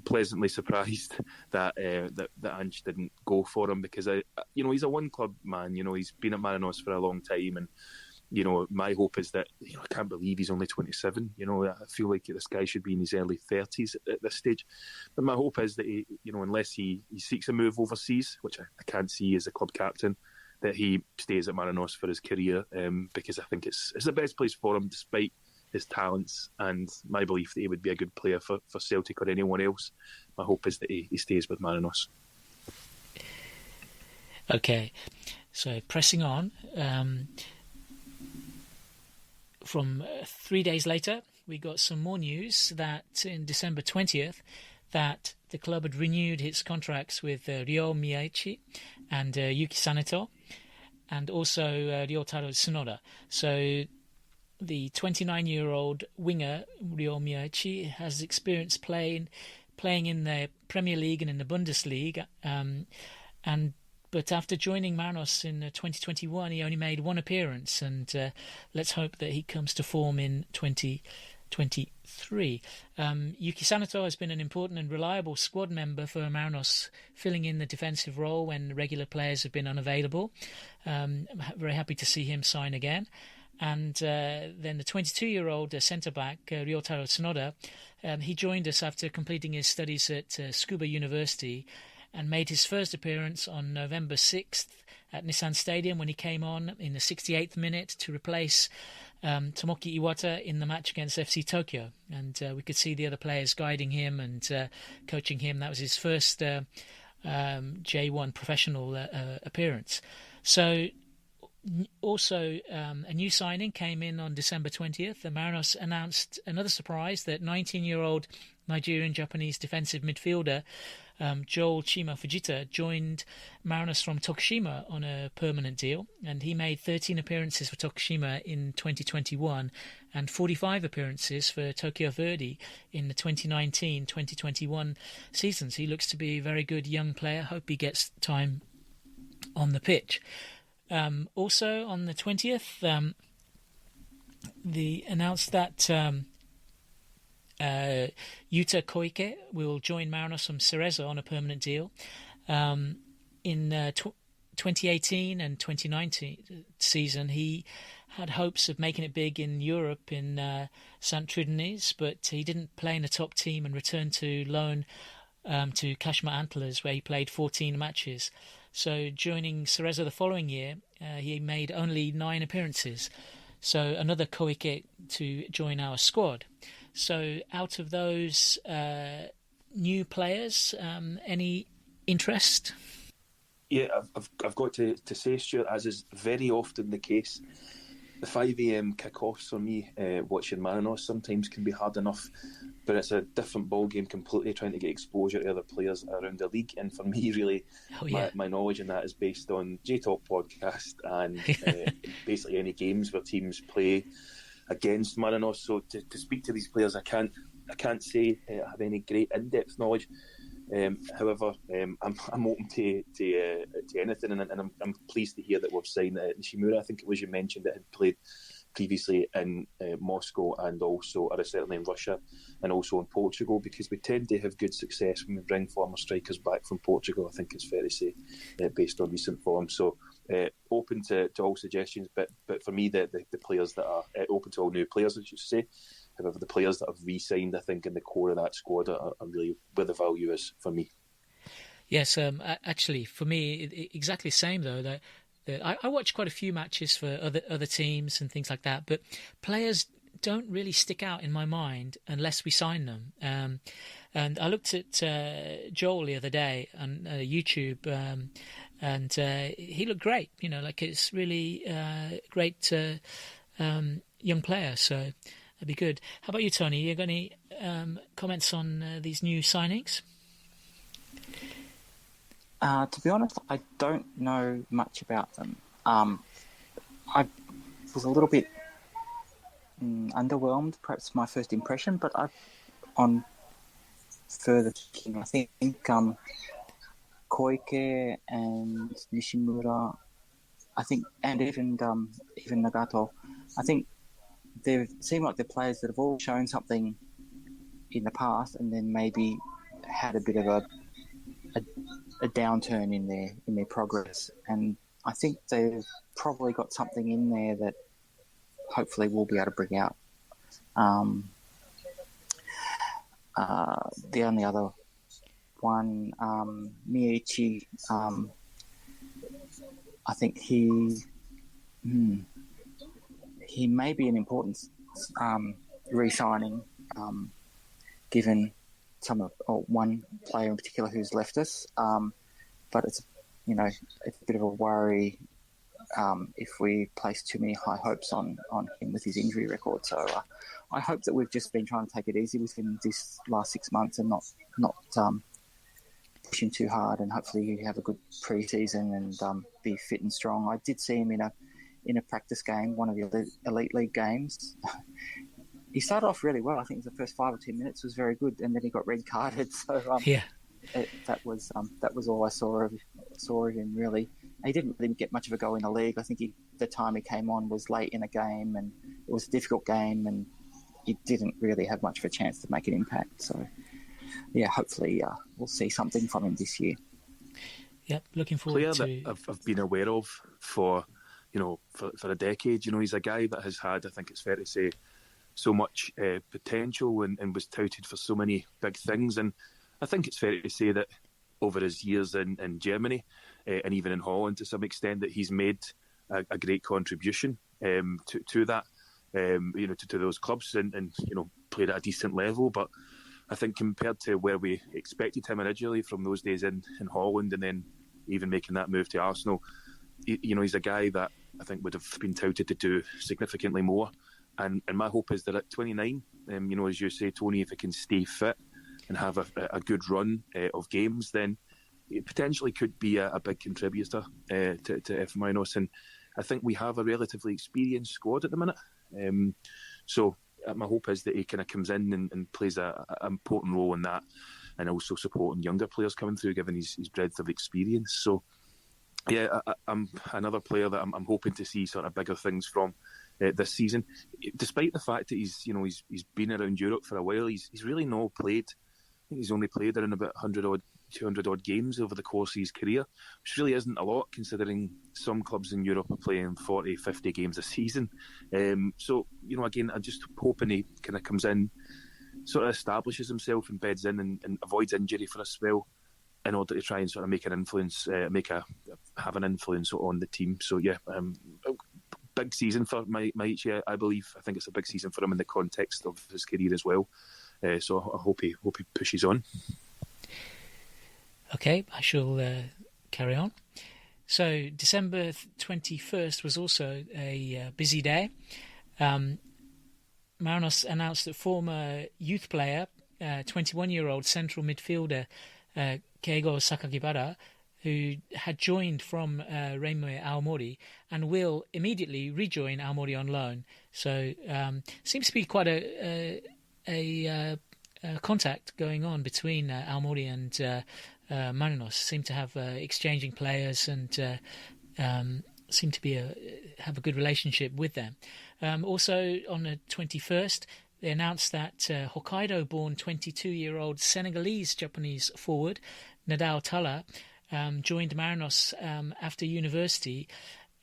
pleasantly surprised that Ange didn't go for him, because he's a one club man. He's been at Marinos for a long time, and my hope is that I can't believe he's only 27. I feel like this guy should be in his early 30s at this stage. But my hope is that he, unless he seeks a move overseas, which I can't see as a club captain, that he stays at Marinos for his career, because I think it's the best place for him, despite his talents and my belief that he would be a good player for Celtic or anyone else. My hope is that he stays with Marinos. Okay, so pressing on. From 3 days later, we got some more news that in December 20th, that the club had renewed its contracts with Ryo Miyaichi and Yuki Saneto, and also Ryotaro Sonoda. So the 29-year-old winger Ryo Miyaichi has experience playing in the Premier League and in the Bundesliga, but after joining Marinos in 2021, he only made one appearance, and let's hope that he comes to form in 2023. Yuki Saneto has been an important and reliable squad member for Marinos, filling in the defensive role when regular players have been unavailable. I'm very happy to see him sign again. And then the 22-year-old centre-back, Ryotaro Sonoda, he joined us after completing his studies at Tsukuba University and made his first appearance on November 6th at Nissan Stadium when he came on in the 68th minute to replace Tomoki Iwata in the match against FC Tokyo. And we could see the other players guiding him and coaching him. That was his first J1 professional appearance. So also, a new signing came in on December 20th. The Marinos announced another surprise that 19-year-old Nigerian-Japanese defensive midfielder Joel Chima Fujita joined Marinos from Tokushima on a permanent deal, and he made 13 appearances for Tokushima in 2021 and 45 appearances for Tokyo Verdy in the 2019-2021 seasons. He looks to be a very good young player. Hope he gets time on the pitch. Also on the 20th, they announced that Yuta Koike will join Marinos from Cerezo on a permanent deal. In 2018 and 2019 season, he had hopes of making it big in Europe in St. Trudeniz, but he didn't play in the top team and returned to loan to Kashima Antlers, where he played 14 matches. So joining Cerezo the following year, he made only 9 appearances. So another Koike to join our squad. So out of those new players, any interest? Yeah, I've got to say, Stuart, as is very often the case, the 5 a.m. kick-offs for me watching Marinos sometimes can be hard enough, but it's a different ballgame completely, trying to get exposure to other players around the league. And for me, really, my knowledge in that is based on J-Talk podcast and basically any games where teams play against Marinos. So to speak to these players, I can't say I have any great in-depth knowledge. However, I'm open to anything, and I'm pleased to hear that we've signed Nishimura. I think it was you mentioned that had played previously in Moscow and also, or certainly in Russia and also in Portugal, because we tend to have good success when we bring former strikers back from Portugal. I think it's fair to say, based on recent form. So open to all suggestions, but for me, the players that are open to all new players, I should say. However, the players that have re-signed, I think, in the core of that squad are really where the value is for me. Yes, actually, for me, exactly the same, though. That I watch quite a few matches for other teams and things like that, but players don't really stick out in my mind unless we sign them. And I looked at Joel the other day on YouTube, and he looked great. You know, like it's really great young player. So. That'd be good. How about you, Tony? You got any comments on these new signings? To be honest, I don't know much about them. I was a little bit underwhelmed, perhaps my first impression, but on further thinking, I think Koike and Nishimura, and even Nagato, I think they seem like they're players that have all shown something in the past and then maybe had a bit of a downturn in their progress. And I think they've probably got something in there that hopefully we'll be able to bring out. The only other one, Miichi, I think he may be an important re-signing, given one player in particular who's left us. But it's a bit of a worry if we place too many high hopes on him with his injury record. So I hope that we've just been trying to take it easy with him this last 6 months and not push him too hard, and hopefully he have a good pre-season and be fit and strong. I did see him in a practice game, one of the Elite League games. He started off really well. I think the first 5 or 10 minutes was very good, and then he got red carded. So that was all I saw of him, really. He didn't really get much of a go in the league. I think the time he came on was late in a game, and it was a difficult game, and he didn't really have much of a chance to make an impact. So, yeah, hopefully we'll see something from him this year. Yep, looking forward to... Player that I've been aware of for a decade. He's a guy that has had, I think it's fair to say, so much potential and was touted for so many big things. And I think it's fair to say that over his years in Germany and even in Holland to some extent, that he's made a great contribution to that, to those clubs and played at a decent level. But I think compared to where we expected him originally from those days in Holland, and then even making that move to Arsenal, he's a guy that I think would have been touted to do significantly more. And my hope is that at 29, as you say, Tony, if he can stay fit and have a good run of games, then it potentially could be a big contributor to F Marinos. And I think we have a relatively experienced squad at the minute. So my hope is that he kind of comes in and plays an important role in that, and also supporting younger players coming through, given his breadth of experience. So, yeah, I'm another player that I'm hoping to see sort of bigger things from this season. Despite the fact that he's been around Europe for a while, he's really not played. I think he's only played around about 200 odd games over the course of his career, which really isn't a lot considering some clubs in Europe are playing 40, 50 games a season. So, again, I'm just hoping he kind of comes in, sort of establishes himself and beds in and avoids injury for a spell in order to try and sort of make an influence, have an influence on the team. So, yeah, big season for Maichi, I believe. I think it's a big season for him in the context of his career as well. So I hope he pushes on. Okay, I shall carry on. So December 21st was also a busy day. Marinos announced that former youth player, 21-year-old central midfielder Keigo Sakakibara, who had joined from Reimei Aomori and will immediately rejoin Aomori on loan. So seems to be quite a contact going on between Aomori and Marinos. Seem to have exchanging players and seem to have a good relationship with them. Also on the 21st, they announced that Hokkaido-born 22-year-old Senegalese-Japanese forward Nadao Talla joined Marinos after university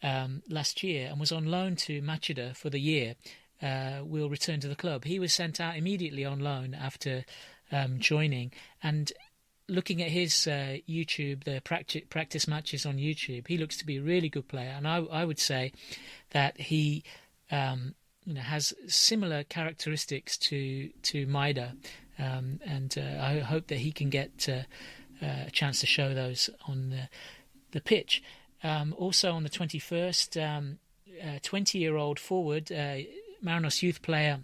last year and was on loan to Machida for the year. Will return to the club. He was sent out immediately on loan after joining, and looking at his YouTube, the practice matches on YouTube, he looks to be a really good player, and I would say that he has similar characteristics to Maeda, and I hope that he can get a chance to show those on the pitch. Also on the 21st, 20-year-old forward, Marinos youth player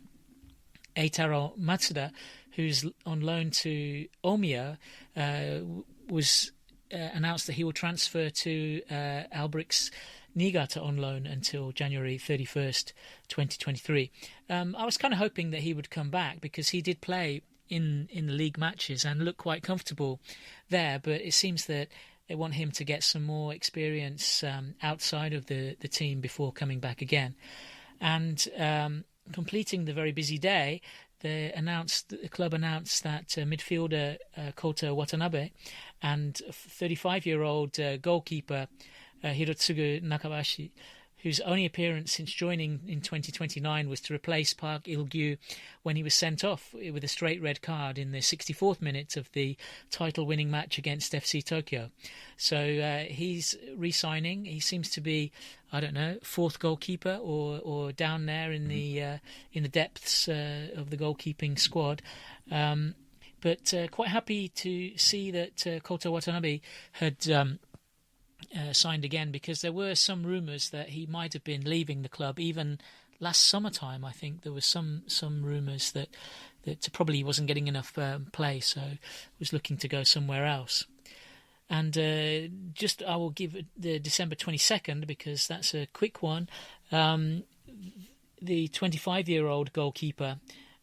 Eitaro Matsuda, who's on loan to Omiya, was announced that he will transfer to Albrix Niigata on loan until January 31st, 2023. I was kind of hoping that he would come back because he did play in the league matches and look quite comfortable there, but it seems that they want him to get some more experience outside of the team before coming back again. And completing the very busy day, the club announced that midfielder Kota Watanabe and 35-year-old goalkeeper Hirotsugu Nakabashi whose only appearance since joining in 2029 was to replace Park Il-gyu when he was sent off with a straight red card in the 64th minute of the title-winning match against FC Tokyo. So he's re-signing. He seems to be, I don't know, fourth goalkeeper or down there in the depths of the goalkeeping squad. But quite happy to see that Kota Watanabe had signed again, because there were some rumours that he might have been leaving the club. Even last summertime, I think there was some rumours that probably wasn't getting enough play, so was looking to go somewhere else. And I will give it the December 22nd, because that's a quick one. The 25-year-old goalkeeper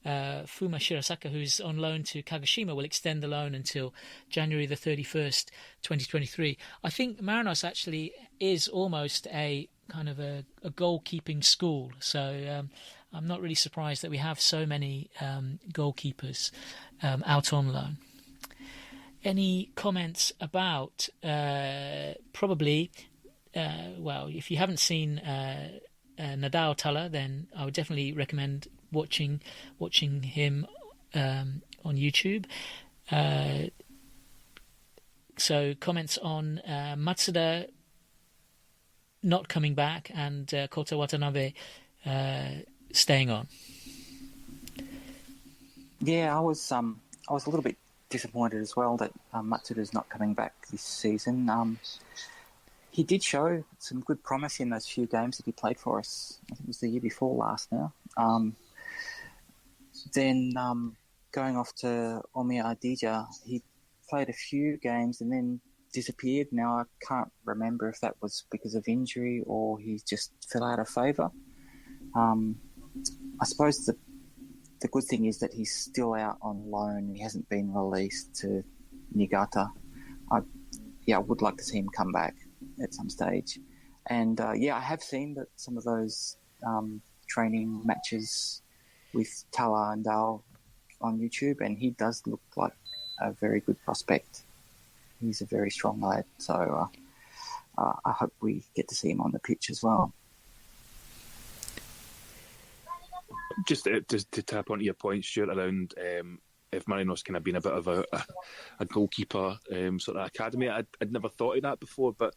Fuma Shirasaka, who's on loan to Kagoshima, will extend the loan until January the 31st, 2023. I think Marinos actually is almost a kind of a goalkeeping school, so I'm not really surprised that we have so many goalkeepers out on loan. Any comments about probably, well, if you haven't seen Nadao Tala, then I would definitely recommend watching him on YouTube. So comments on Matsuda not coming back and Kota Watanabe staying on. Yeah, I was a little bit disappointed as well that Matsuda's not coming back this season. He did show some good promise in those few games that he played for us. I think it was the year before last now. Then going off to Omiya Adija, he played a few games and then disappeared. Now I can't remember if that was because of injury or he just fell out of favour. I suppose the good thing is that he's still out on loan. He hasn't been released to Niigata. I would like to see him come back at some stage. And I have seen that some of those training matches with Tala and Dao on YouTube, and he does look like a very good prospect. He's a very strong lad, so I hope we get to see him on the pitch as well. Just to tap onto your point, Stuart, around if Marinos kind of been a bit of a goalkeeper sort of academy, I'd never thought of that before, but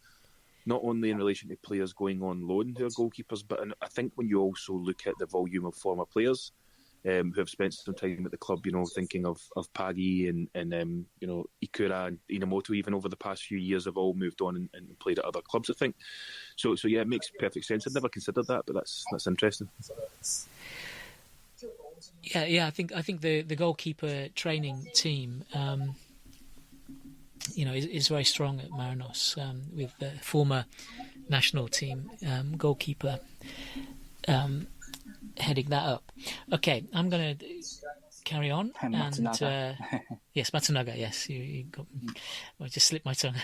not only in relation to players going on loan who are goalkeepers, but I think when you also look at the volume of former players who have spent some time at the club, thinking of Pagi and Ikura and Inamoto, even over the past few years, have all moved on and played at other clubs, I think. So yeah, it makes perfect sense. I'd never considered that, but that's interesting. Yeah. I think the goalkeeper training team, is very strong at Marinos, with the former national team goalkeeper heading that up. Okay, I'm going to carry on. And Matsunaga. Yes, Matsunaga. Yes, you got. I just slipped my tongue.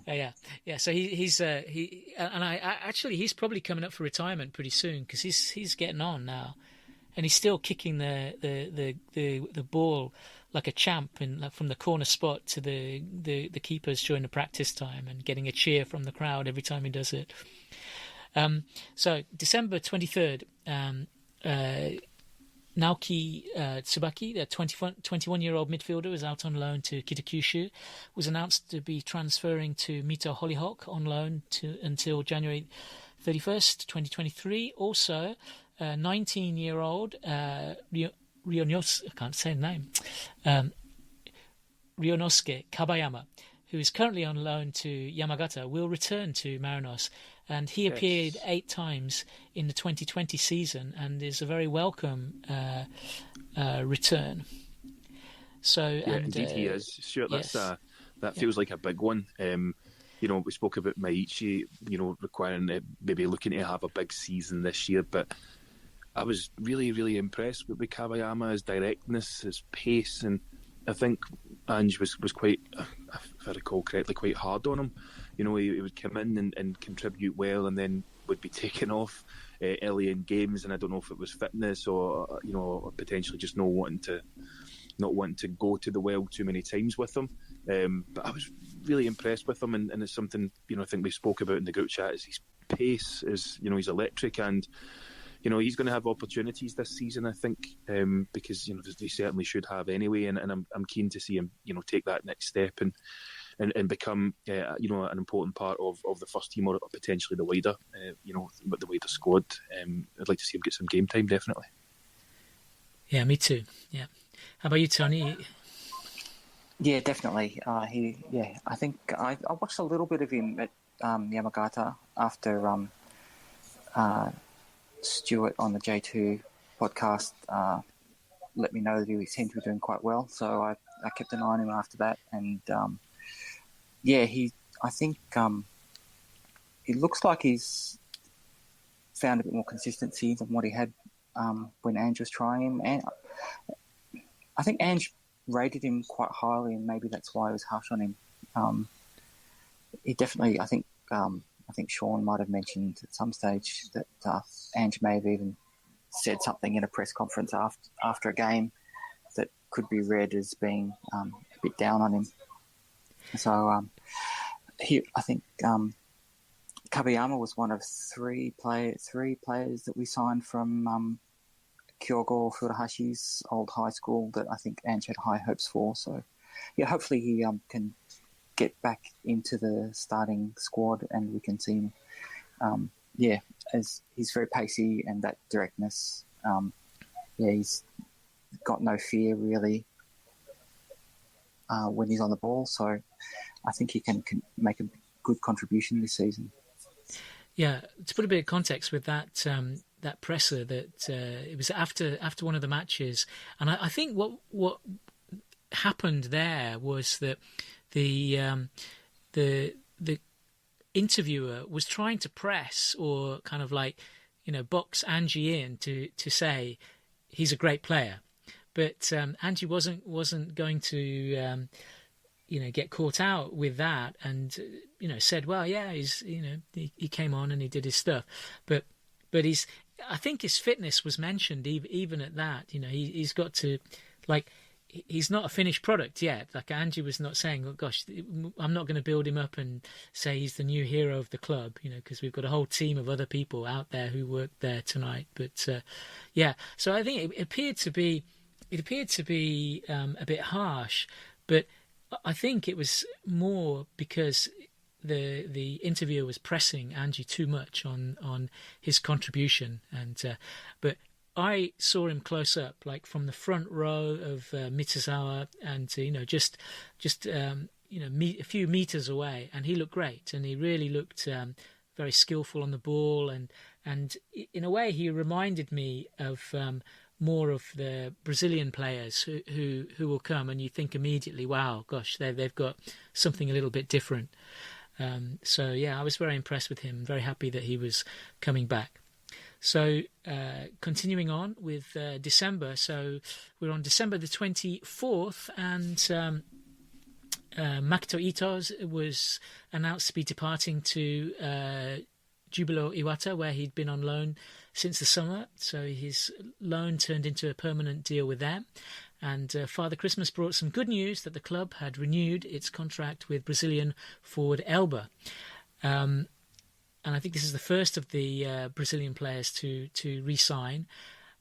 Yeah. So he's he's probably coming up for retirement pretty soon, because he's getting on now, and he's still kicking the ball like a champ from the corner spot to the keepers during the practice time, and getting a cheer from the crowd every time he does it. So December 23rd, Naoki Tsubaki, the 21-year-old midfielder, is out on loan to Kitakyushu, was announced to be transferring to Mito Hollyhock on loan until January 31st, 2023. Also, 19-year-old Ryonosuke, I can't say the name, Ryonosuke Kabayama, who is currently on loan to Yamagata, will return to Marinos. And he appeared 8 times in the 2020 season and is a very welcome return. So, indeed he is. Stuart, yes. That feels like a big one. We spoke about Maichi, requiring maybe looking to have a big season this year, but I was really, really impressed with Kabayama, his directness, his pace, and I think Ange was quite, if I recall correctly, quite hard on him. He would come in and contribute well, and then would be taken off early in games. And I don't know if it was fitness or or potentially just not wanting to go to the well too many times with him. But I was really impressed with him, and it's something I think we spoke about in the group chat. Is pace is, he's electric, and he's going to have opportunities this season, I think, because they certainly should have anyway, and I'm keen to see him take that next step and become an important part of the first team, or potentially the wider the wider squad. I'd like to see him get some game time, definitely. Yeah, me too. Yeah. How about you, Tony? Yeah, definitely. I think I watched a little bit of him at Yamagata after Stuart on the J2 podcast let me know that he seemed to be doing quite well. So I kept an eye on him after that, and I think it looks like he's found a bit more consistency than what he had when Ange was trying him. And I think Ange rated him quite highly, and maybe that's why he was harsh on him. He definitely, I think Sean might have mentioned at some stage that Ange may have even said something in a press conference after a game that could be read as being a bit down on him. So I think Kabiyama was one of three players that we signed from Kyogo Furuhashi's old high school that I think Ange had high hopes for. So, yeah, hopefully he can get back into the starting squad and we can see him. As he's very pacey and that directness. He's got no fear really when he's on the ball. So I think he can make a good contribution this season. Yeah, to put a bit of context with that that presser, that it was after one of the matches, and I think what happened there was that the interviewer was trying to press or kind of like box Angie in to say he's a great player, but Angie wasn't going to get caught out with that, and said, well, yeah, he's he came on and he did his stuff, but I think his fitness was mentioned even at that. He's got to, like, he's not a finished product yet. Like, Angie was not saying, oh gosh, I'm not going to build him up and say he's the new hero of the club, because we've got a whole team of other people out there who worked there tonight. But so I think it appeared to be a bit harsh, but I think it was more because the interviewer was pressing Angie too much on his contribution, but I saw him close up, like from the front row of Mitsuzawa, and just a few meters away, and he looked great, and he really looked very skillful on the ball, and in a way he reminded me of more of the Brazilian players who will come, and you think immediately, wow, gosh, they've got something a little bit different. So I was very impressed with him, very happy that he was coming back. So continuing on with December, so we're on December the 24th, and Makoto Ito was announced to be departing to Jubilo Iwata, where he'd been on loan since the summer. So his loan turned into a permanent deal with them. And Father Christmas brought some good news that the club had renewed its contract with Brazilian forward Elba. And I think this is the first of the Brazilian players to re-sign.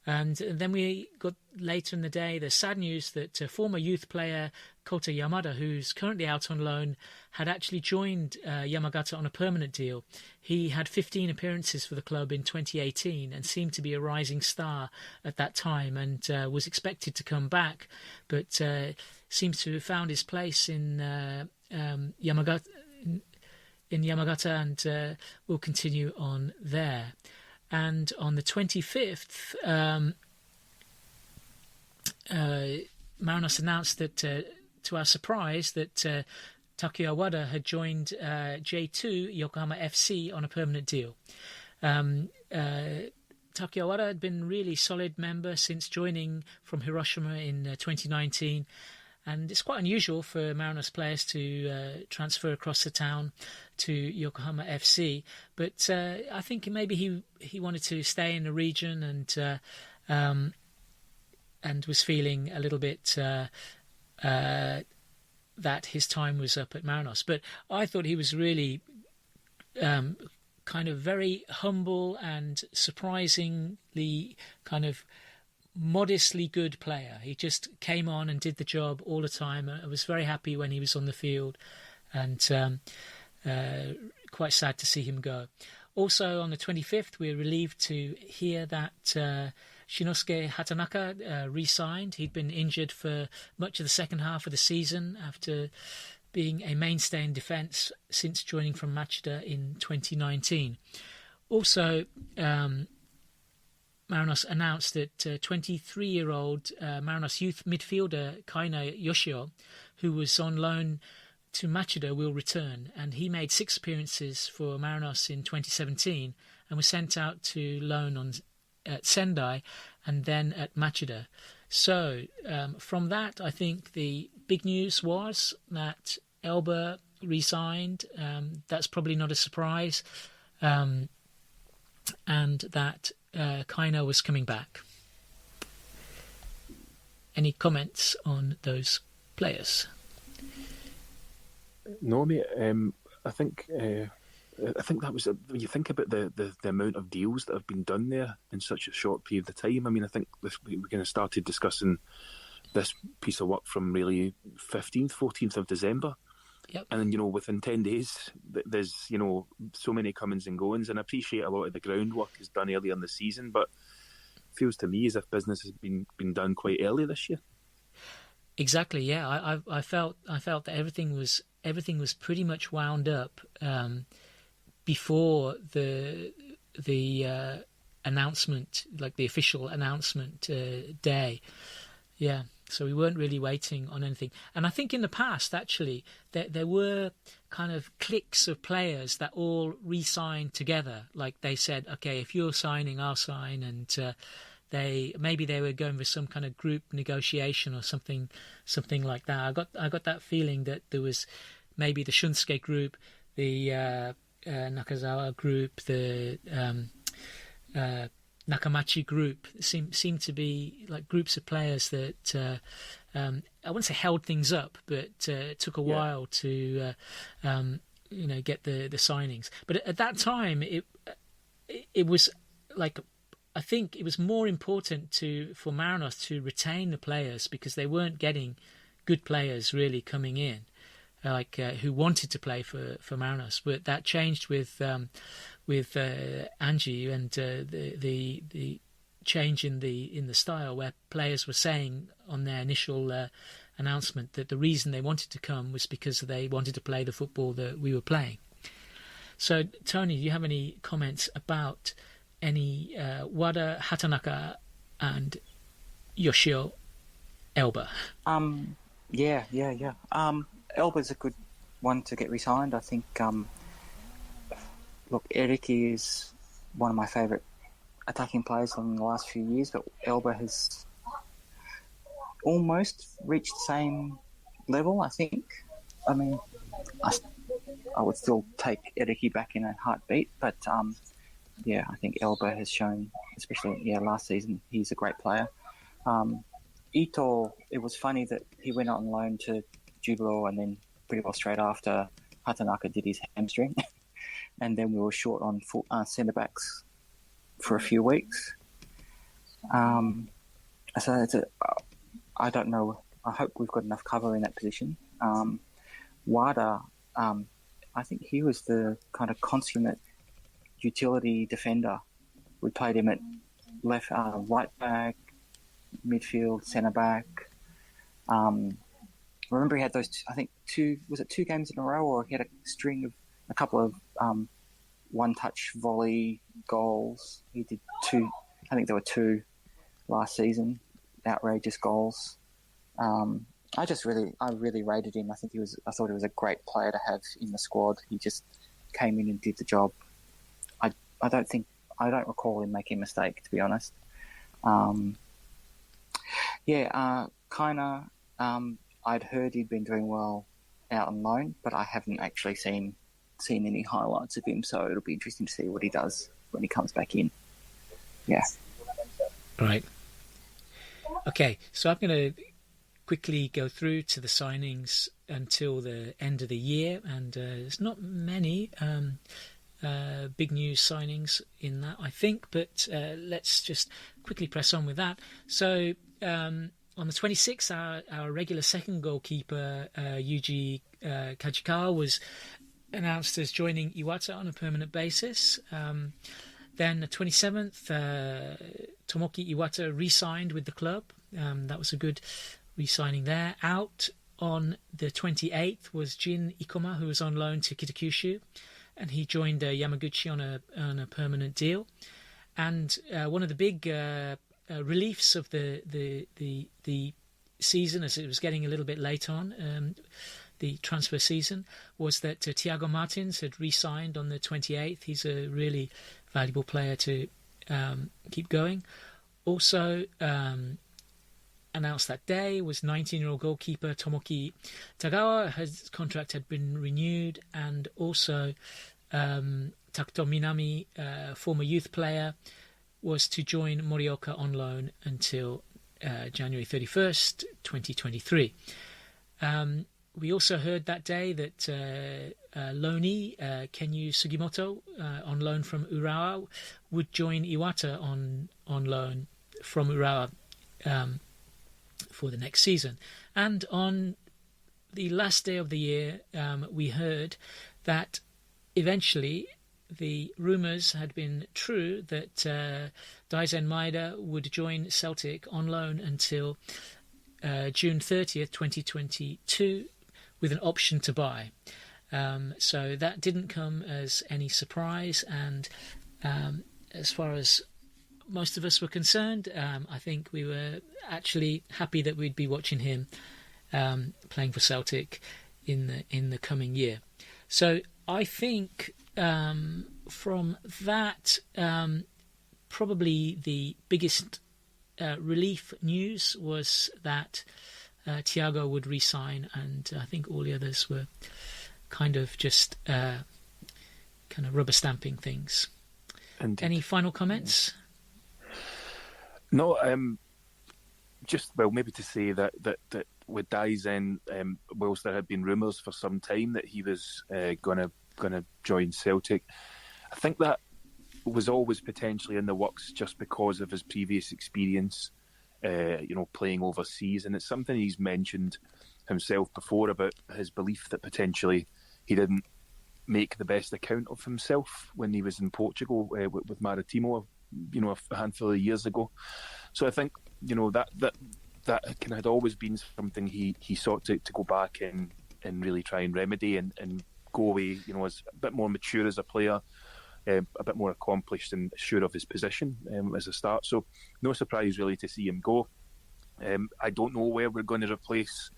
And then we got later in the day the sad news that former youth player Kota Yamada, who's currently out on loan, had actually joined Yamagata on a permanent deal. He had 15 appearances for the club in 2018 and seemed to be a rising star at that time, and was expected to come back, but seems to have found his place in Yamagata. And will continue on there. And on the 25th, Marinos announced that, to our surprise, that Takuya Wada had joined J2 Yokohama FC on a permanent deal. Takuya Wada had been a really solid member since joining from Hiroshima in 2019. And it's quite unusual for Marinos players to transfer across the town to Yokohama FC. But I think maybe he wanted to stay in the region and was feeling a little bit that his time was up at Marinos. But I thought he was really kind of very humble and surprisingly kind of modestly good player. He just came on and did the job all the time. I was very happy when he was on the field, and quite sad to see him go. Also on the 25th, we were relieved to hear that Shinosuke Hatanaka re-signed. He'd been injured for much of the second half of the season after being a mainstay in defence since joining from Machida in 2019. Also, Marinos announced that 23-year-old Marinos youth midfielder Kaina Yoshio, who was on loan to Machida, will return, and he made 6 appearances for Marinos in 2017 and was sent out to loan at Sendai and then at Machida. So from that, I think the big news was that Elba re-signed. That's probably not a surprise, and that Kaino was coming back. Any comments on those players? No, mate. I think that was when you think about the amount of deals that have been done there in such a short period of time. I mean, I think we kind of started discussing this piece of work from really 15th, 14th of December. Yep. And then, within 10 days, there's, so many comings and goings. And I appreciate a lot of the groundwork is done earlier in the season, but it feels to me as if business has been done quite early this year. Exactly, yeah. I felt that everything was pretty much wound up before the announcement, like the official announcement day. Yeah. So we weren't really waiting on anything. And I think in the past, actually, there were kind of cliques of players that all re-signed together. Like they said, okay, if you're signing, I'll sign. And maybe they were going for some kind of group negotiation or something like that. I got that feeling that there was maybe the Shunsuke group, the Nakazawa group, the Nakamachi group seemed to be like groups of players that I wouldn't say held things up, but took a while to get the signings. But at that time, it was like, I think it was more important for Marinos to retain the players because they weren't getting good players really coming in, who wanted to play for Marinos. But that changed with Angie and the change in the style, where players were saying on their initial announcement that the reason they wanted to come was because they wanted to play the football that we were playing. So, Tony, do you have any comments about any Wada, Hatanaka, and Yoshio Elba? Yeah. Elba's a good one to get re-signed. I think. Look, Eriki is one of my favourite attacking players in the last few years, but Elba has almost reached the same level, I think. I mean, I would still take Eriki back in a heartbeat, but I think Elba has shown, especially last season, he's a great player. Ito, it was funny that he went on loan to Jubilo and then pretty well straight after Hatanaka did his hamstring. And then we were short on centre-backs for a few weeks. So I don't know. I hope we've got enough cover in that position. Wada, I think he was the kind of consummate utility defender. We played him at left, right back, midfield, centre-back. Remember he had those, I think, two games in a row, or he had a couple of one-touch volley goals. He did 2. I think there were 2 last season. Outrageous goals. I really rated him. I thought he was a great player to have in the squad. He just came in and did the job. I don't recall him making a mistake, to be honest. Kaina. I'd heard he'd been doing well out on loan, but I haven't actually seen any highlights of him, so it'll be interesting to see what he does when he comes back in. Yeah. Right. Okay, so I'm going to quickly go through to the signings until the end of the year, and there's not many. big news signings in that, I think. But let's just quickly press on with that. So on the 26th, our regular second goalkeeper, Yuji Kajikawa, was announced as joining Iwata on a permanent basis. Then the 27th, Tomoki Iwata re-signed with the club. That was a good re-signing there. Out on the 28th was Jin Ikoma, who was on loan to Kitakyushu, and he joined Yamaguchi on a permanent deal. And one of the big reliefs of the season, as it was getting a little bit late on, the transfer season, was that Thiago Martins had re-signed on the 28th. He's a really valuable player to keep going. Also announced that day was 19-year-old goalkeeper Tomoki Tagawa. His contract had been renewed, and also Takuto Minami, former youth player, was to join Morioka on loan until January 31st, 2023. We also heard that day that loanee Kenyu Sugimoto, on loan from Urawa, would join Iwata on loan from Urawa for the next season. And on the last day of the year, we heard that eventually the rumours had been true that Daizen Maeda would join Celtic on loan until June 30th, 2022, with an option to buy. So that didn't come as any surprise, and as far as most of us were concerned, I think we were actually happy that we'd be watching him playing for Celtic in the coming year. So I think from that, probably the biggest relief news was that Thiago would re-sign, and I think all the others were kind of just rubber stamping things. Indeed. Any final comments? No, just maybe to say that with Daizen, whilst there had been rumours for some time that he was going to join Celtic, I think that was always potentially in the works just because of his previous experience, playing overseas, and it's something he's mentioned himself before about his belief that potentially he didn't make the best account of himself when he was in Portugal with Maritimo, a handful of years ago. So I think that kind of had always been something he sought to go back and really try and remedy and go away, as a bit more mature as a player, a bit more accomplished and sure of his position as a start. So no surprise really to see him go. I don't know where we're going to replace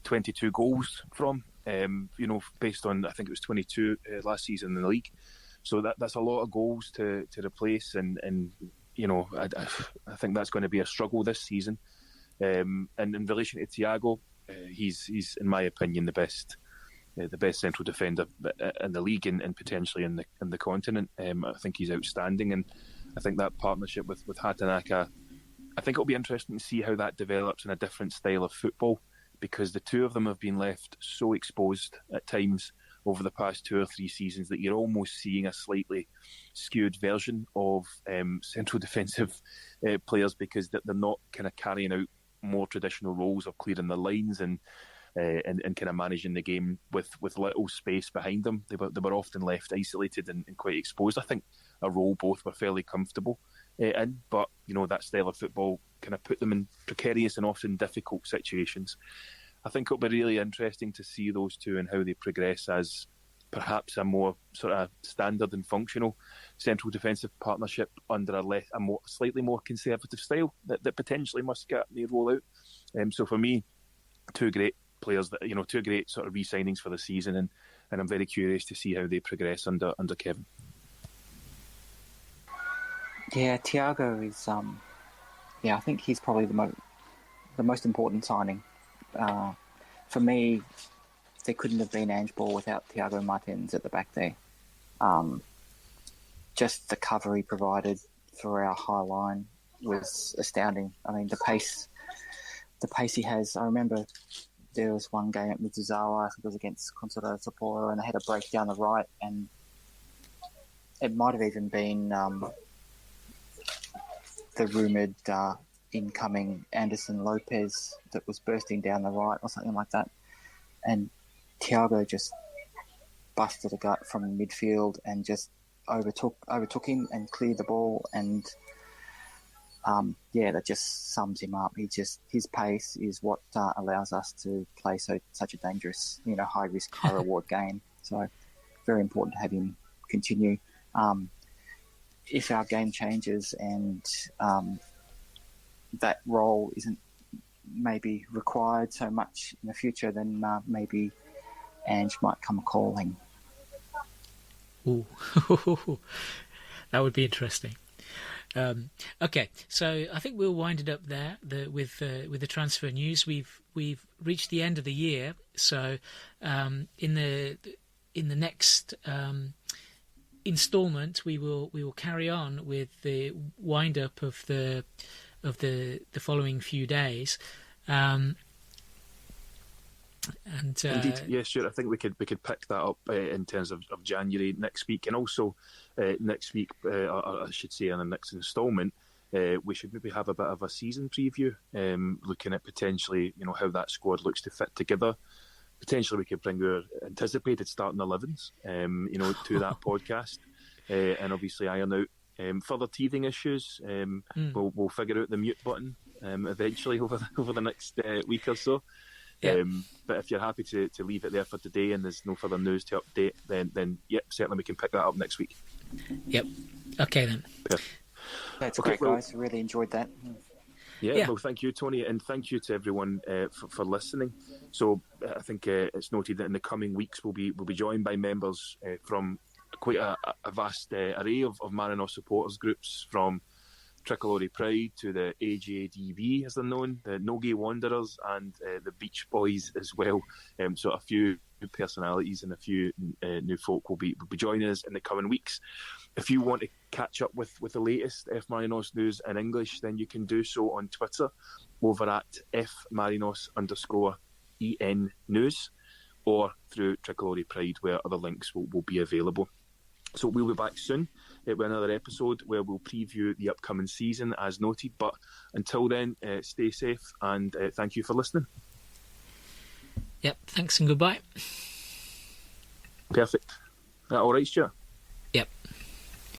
22 goals from, based on, I think it was 22 last season in the league. So that's a lot of goals to replace, and I think that's going to be a struggle this season. And in relation to Thiago, he's in my opinion the best central defender in the league and potentially in the continent. I think he's outstanding, and I think that partnership with Hatanaka, I think it'll be interesting to see how that develops in a different style of football, because the two of them have been left so exposed at times over the past 2 or 3 seasons that you're almost seeing a slightly skewed version of central defensive players, because they're not kind of carrying out more traditional roles of clearing the lines and kind of managing the game with little space behind them. They were often left isolated and quite exposed. I think a role both were fairly comfortable in, but that style of football kind of put them in precarious and often difficult situations. I think it'll be really interesting to see those two and how they progress as perhaps a more sort of standard and functional central defensive partnership under a slightly more conservative style that potentially Muscat may roll out. So for me, two great players, two great sort of re-signings for the season, and I'm very curious to see how they progress under Kevin. Yeah, Thiago is. I think he's probably the most important signing. For me, there couldn't have been Ange Ball without Thiago Martins at the back there. Just the cover he provided for our high line was astounding. I mean, the pace he has. I remember there was one game at Mizuzawa, I think it was against Consadole Sapporo, and they had a break down the right, and it might have even been the rumoured incoming Anderson Lopez that was bursting down the right or something like that. And Thiago just busted a gut from midfield and just overtook him and cleared the ball. And that just sums him up. His pace is what allows us to play such a dangerous, high risk, high reward game. So very important to have him continue. If our game changes and that role isn't maybe required so much in the future, then maybe Ange might come calling. Ooh, that would be interesting. Okay, so I think we'll wind it up there with the transfer news. We've reached the end of the year, so in the next instalment, we will carry on with the wind up of the following few days. Indeed, yes, sure. I think we could pick that up in terms of January next week, and also next week, I should say, in the next instalment, we should maybe have a bit of a season preview, looking at potentially, how that squad looks to fit together. Potentially, we could bring our anticipated starting 11s, to that podcast, and obviously iron out further teething issues. We'll figure out the mute button eventually over the next week or so. Yep. But if you're happy to leave it there for today and there's no further news to update, then certainly we can pick that up next week. Yep. Okay then. Perfect. That's great, guys. Really enjoyed that. Yeah, well, thank you, Tony, and thank you to everyone for listening. So I think it's noted that in the coming weeks we'll be joined by members from quite a vast array of Marinos supporters groups, from Tricolore Pride to the AJDB, as they're known, the Nogi Wanderers, and the Beach Boys as well. So a few new personalities and a few new folk will be joining us in the coming weeks. If you want to catch up with the latest F Marinos news in English, then you can do so on Twitter over at F_Marinos_EN news, or through Tricolore Pride, where other links will be available. So we'll be back soon with another episode where we'll preview the upcoming season as noted. But until then, stay safe, and thank you for listening. Yep, thanks and goodbye. Perfect. All right, Stuart.